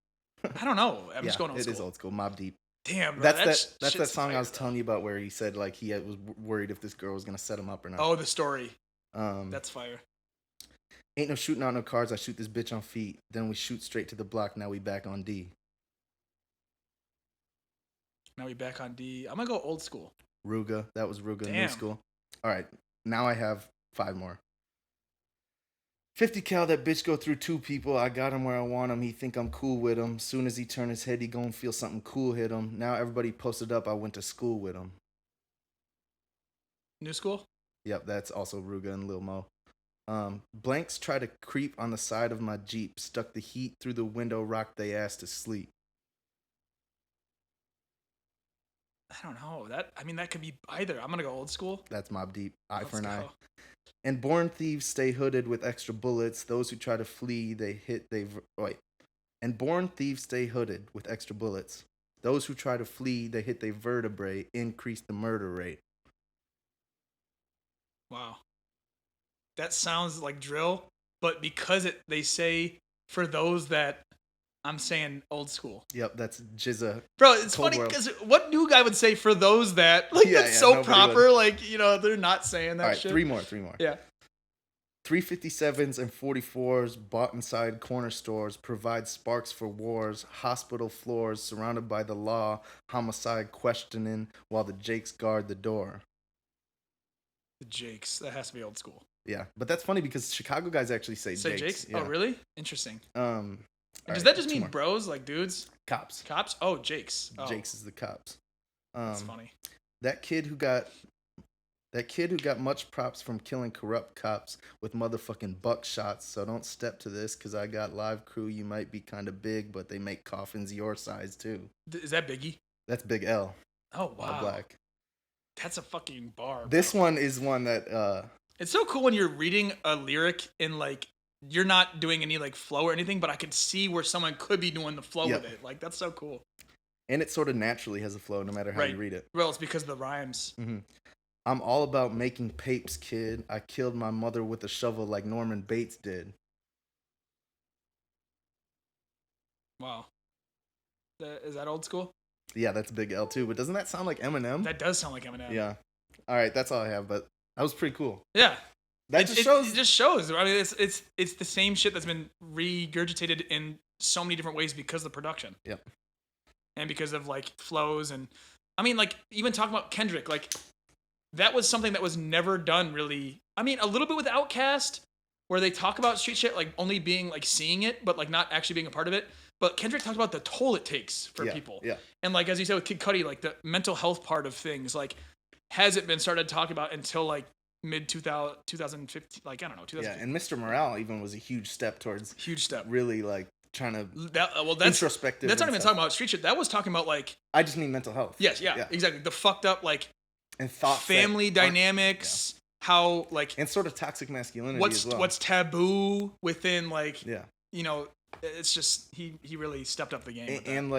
I don't know. I'm just going old it school. Is old school. Mobb Deep. Damn, bro. That's that shit's song fire, I was though. telling you about where he said like he was worried if this girl was gonna set him up or not. Oh, the story. Um, That's fire. Ain't no shooting out no cars. I shoot this bitch on feet. Then we shoot straight to the block. Now we back on D. Now we back on D. I'm gonna go old school. Ruga. That was Ruga in new Damn. school. All right. Now I have 5 more. 50 cal, that bitch go through 2 people. I got him where I want him. He think I'm cool with him. Soon as he turn his head, he gon' feel something cool hit him. Now everybody posted up. I went to school with him. New school. Yep, that's also Ruga and Lil Mo. Blanks try to creep on the side of my Jeep. Stuck the heat through the window, rocked they ass to sleep. I don't know. That could be either. I'm gonna go old school. That's Mobb Deep. Eye Let's for an eye. go. And born thieves stay hooded with extra bullets. Those who try to flee, And born thieves stay hooded with extra bullets. Those who try to flee, they hit their vertebrae, increase the murder rate. Wow. That sounds like drill, but because they say for those that I'm saying old school. Yep, that's Jizza. Bro, it's Cold funny World. because what new guy would say for those that like Yeah, that's yeah, so nobody proper, would. like they're not saying that All right, shit. 3 more. Yeah. 357s and 44s bought inside corner stores provide sparks for wars, hospital floors surrounded by the law, homicide questioning while the Jakes guard the door. The Jakes. That has to be old school. Yeah, but that's funny because Chicago guys actually say Say Jakes. Jakes? Yeah. Oh, really? Interesting. All Does right, that just 2 mean more. bros, like dudes? Cops? Cops? Oh, Jakes. Oh, Jakes is the cops. that's funny. That kid who got much props from killing corrupt cops with motherfucking buckshots. So don't step to this because I got live crew. You might be kind of big, but they make coffins your size too. Is that Biggie? That's Big L. Oh, All wow. Black. That's a fucking bar. This bro. one is one that It's so cool when you're reading a lyric and like you're not doing any like flow or anything, but I could see where someone could be doing the flow Yep. with it. Like that's so cool. and it sort of naturally has a flow no matter how you read it. Well, it's because of the rhymes. Mm-hmm. I'm all about making papes, kid. I killed my mother with a shovel like Norman Bates did. Wow. Is that old school? Yeah, that's Big L too. But doesn't that sound like Eminem? That does sound like Eminem. Yeah. All right, that's all I have. But that was pretty cool. Yeah. That just shows. It just shows. I mean, it's the same shit that's been regurgitated in so many different ways because of the production. Yep. And because of like flows and, I mean, like even talking about Kendrick, like that was something that was never done really. I mean, a little bit with Outkast, where they talk about street shit like only being like seeing it, but like not actually being a part of it. But Kendrick talked about the toll it takes for people. Yeah. And like as you said with Kid Cudi, like the mental health part of things, like hasn't been started talking about until like mid 2015, like I don't know, 2015. Yeah, and Mr. Morale even was a huge step towards Huge step. really like trying to That's introspective. That's not and even stuff. talking about street shit. That was talking about like I just mean mental health. yes, yeah. Exactly. The fucked up like And thoughts that family aren't- dynamics, how like and sort of toxic masculinity what's as well. what's taboo within like yeah, you know, it's just he really stepped up the game. with that. and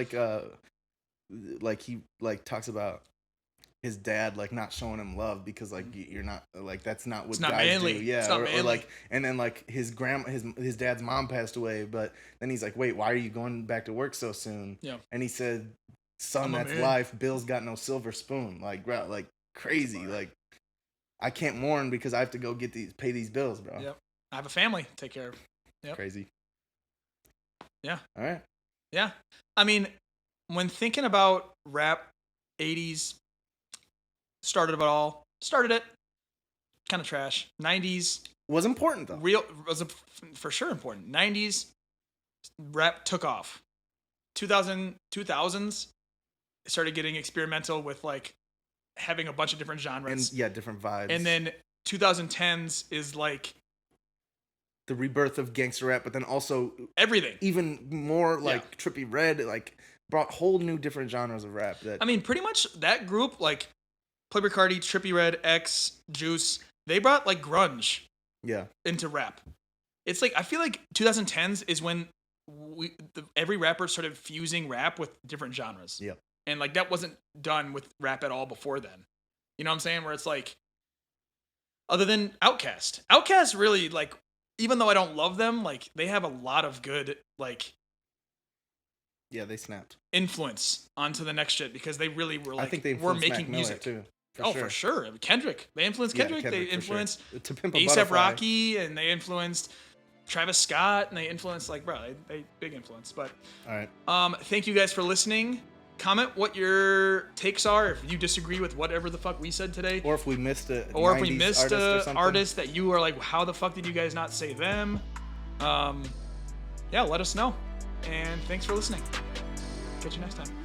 like he like talks about his dad like not showing him love because like you're not like that's not what It's not guys manly. do. Yeah, It's not or manly. like and then like his dad's mom passed away, but then he's like, wait, why are you going back to work so soon? Yeah. And he said, son, I'm a that's man. life. Bill's got no silver spoon. Like bro, like crazy. Like I can't mourn because I have to go pay these bills, bro. Yep. I have a family to take care of. Yep. Crazy. Yeah. All right. Yeah. I mean, when thinking about rap, 80s, started it, kind of trash. 90s, Was important though. for sure important. 90s, rap took off. 2000s, it started getting experimental with like having a bunch of different genres. And yeah, different vibes. And then 2010s is like the rebirth of gangster rap, but then also everything. even more like Trippie Redd, like brought whole new different genres of rap. That I mean, pretty much that group, like Playboi Carti, Trippie Redd, X, Juice, they brought like grunge yeah, into rap. it's like I feel like 2010s is when every rapper started fusing rap with different genres. Yep. And like that wasn't done with rap at all before then. You know what I'm saying? Where it's like, other than Outkast really, like, even though I don't love them, like they have a lot of good like Yeah, they snapped. influence onto the next shit because they really were like, I think they were influenced making Mac Miller, music too. For sure. Kendrick. They influenced Yeah, Kendrick. Kendrick, They for sure. influenced To Pimp a A$AP Butterfly. Rocky, and they influenced Travis Scott, and they influenced like, bro, they big influence. But All right. thank you guys for listening. Comment what your takes are if you disagree with whatever the fuck we said today, Or if we missed a or if we 90s missed artist or a something. artist that you are like, how the fuck did you guys not say them? Yeah, let us know. And thanks for listening. Catch you next time.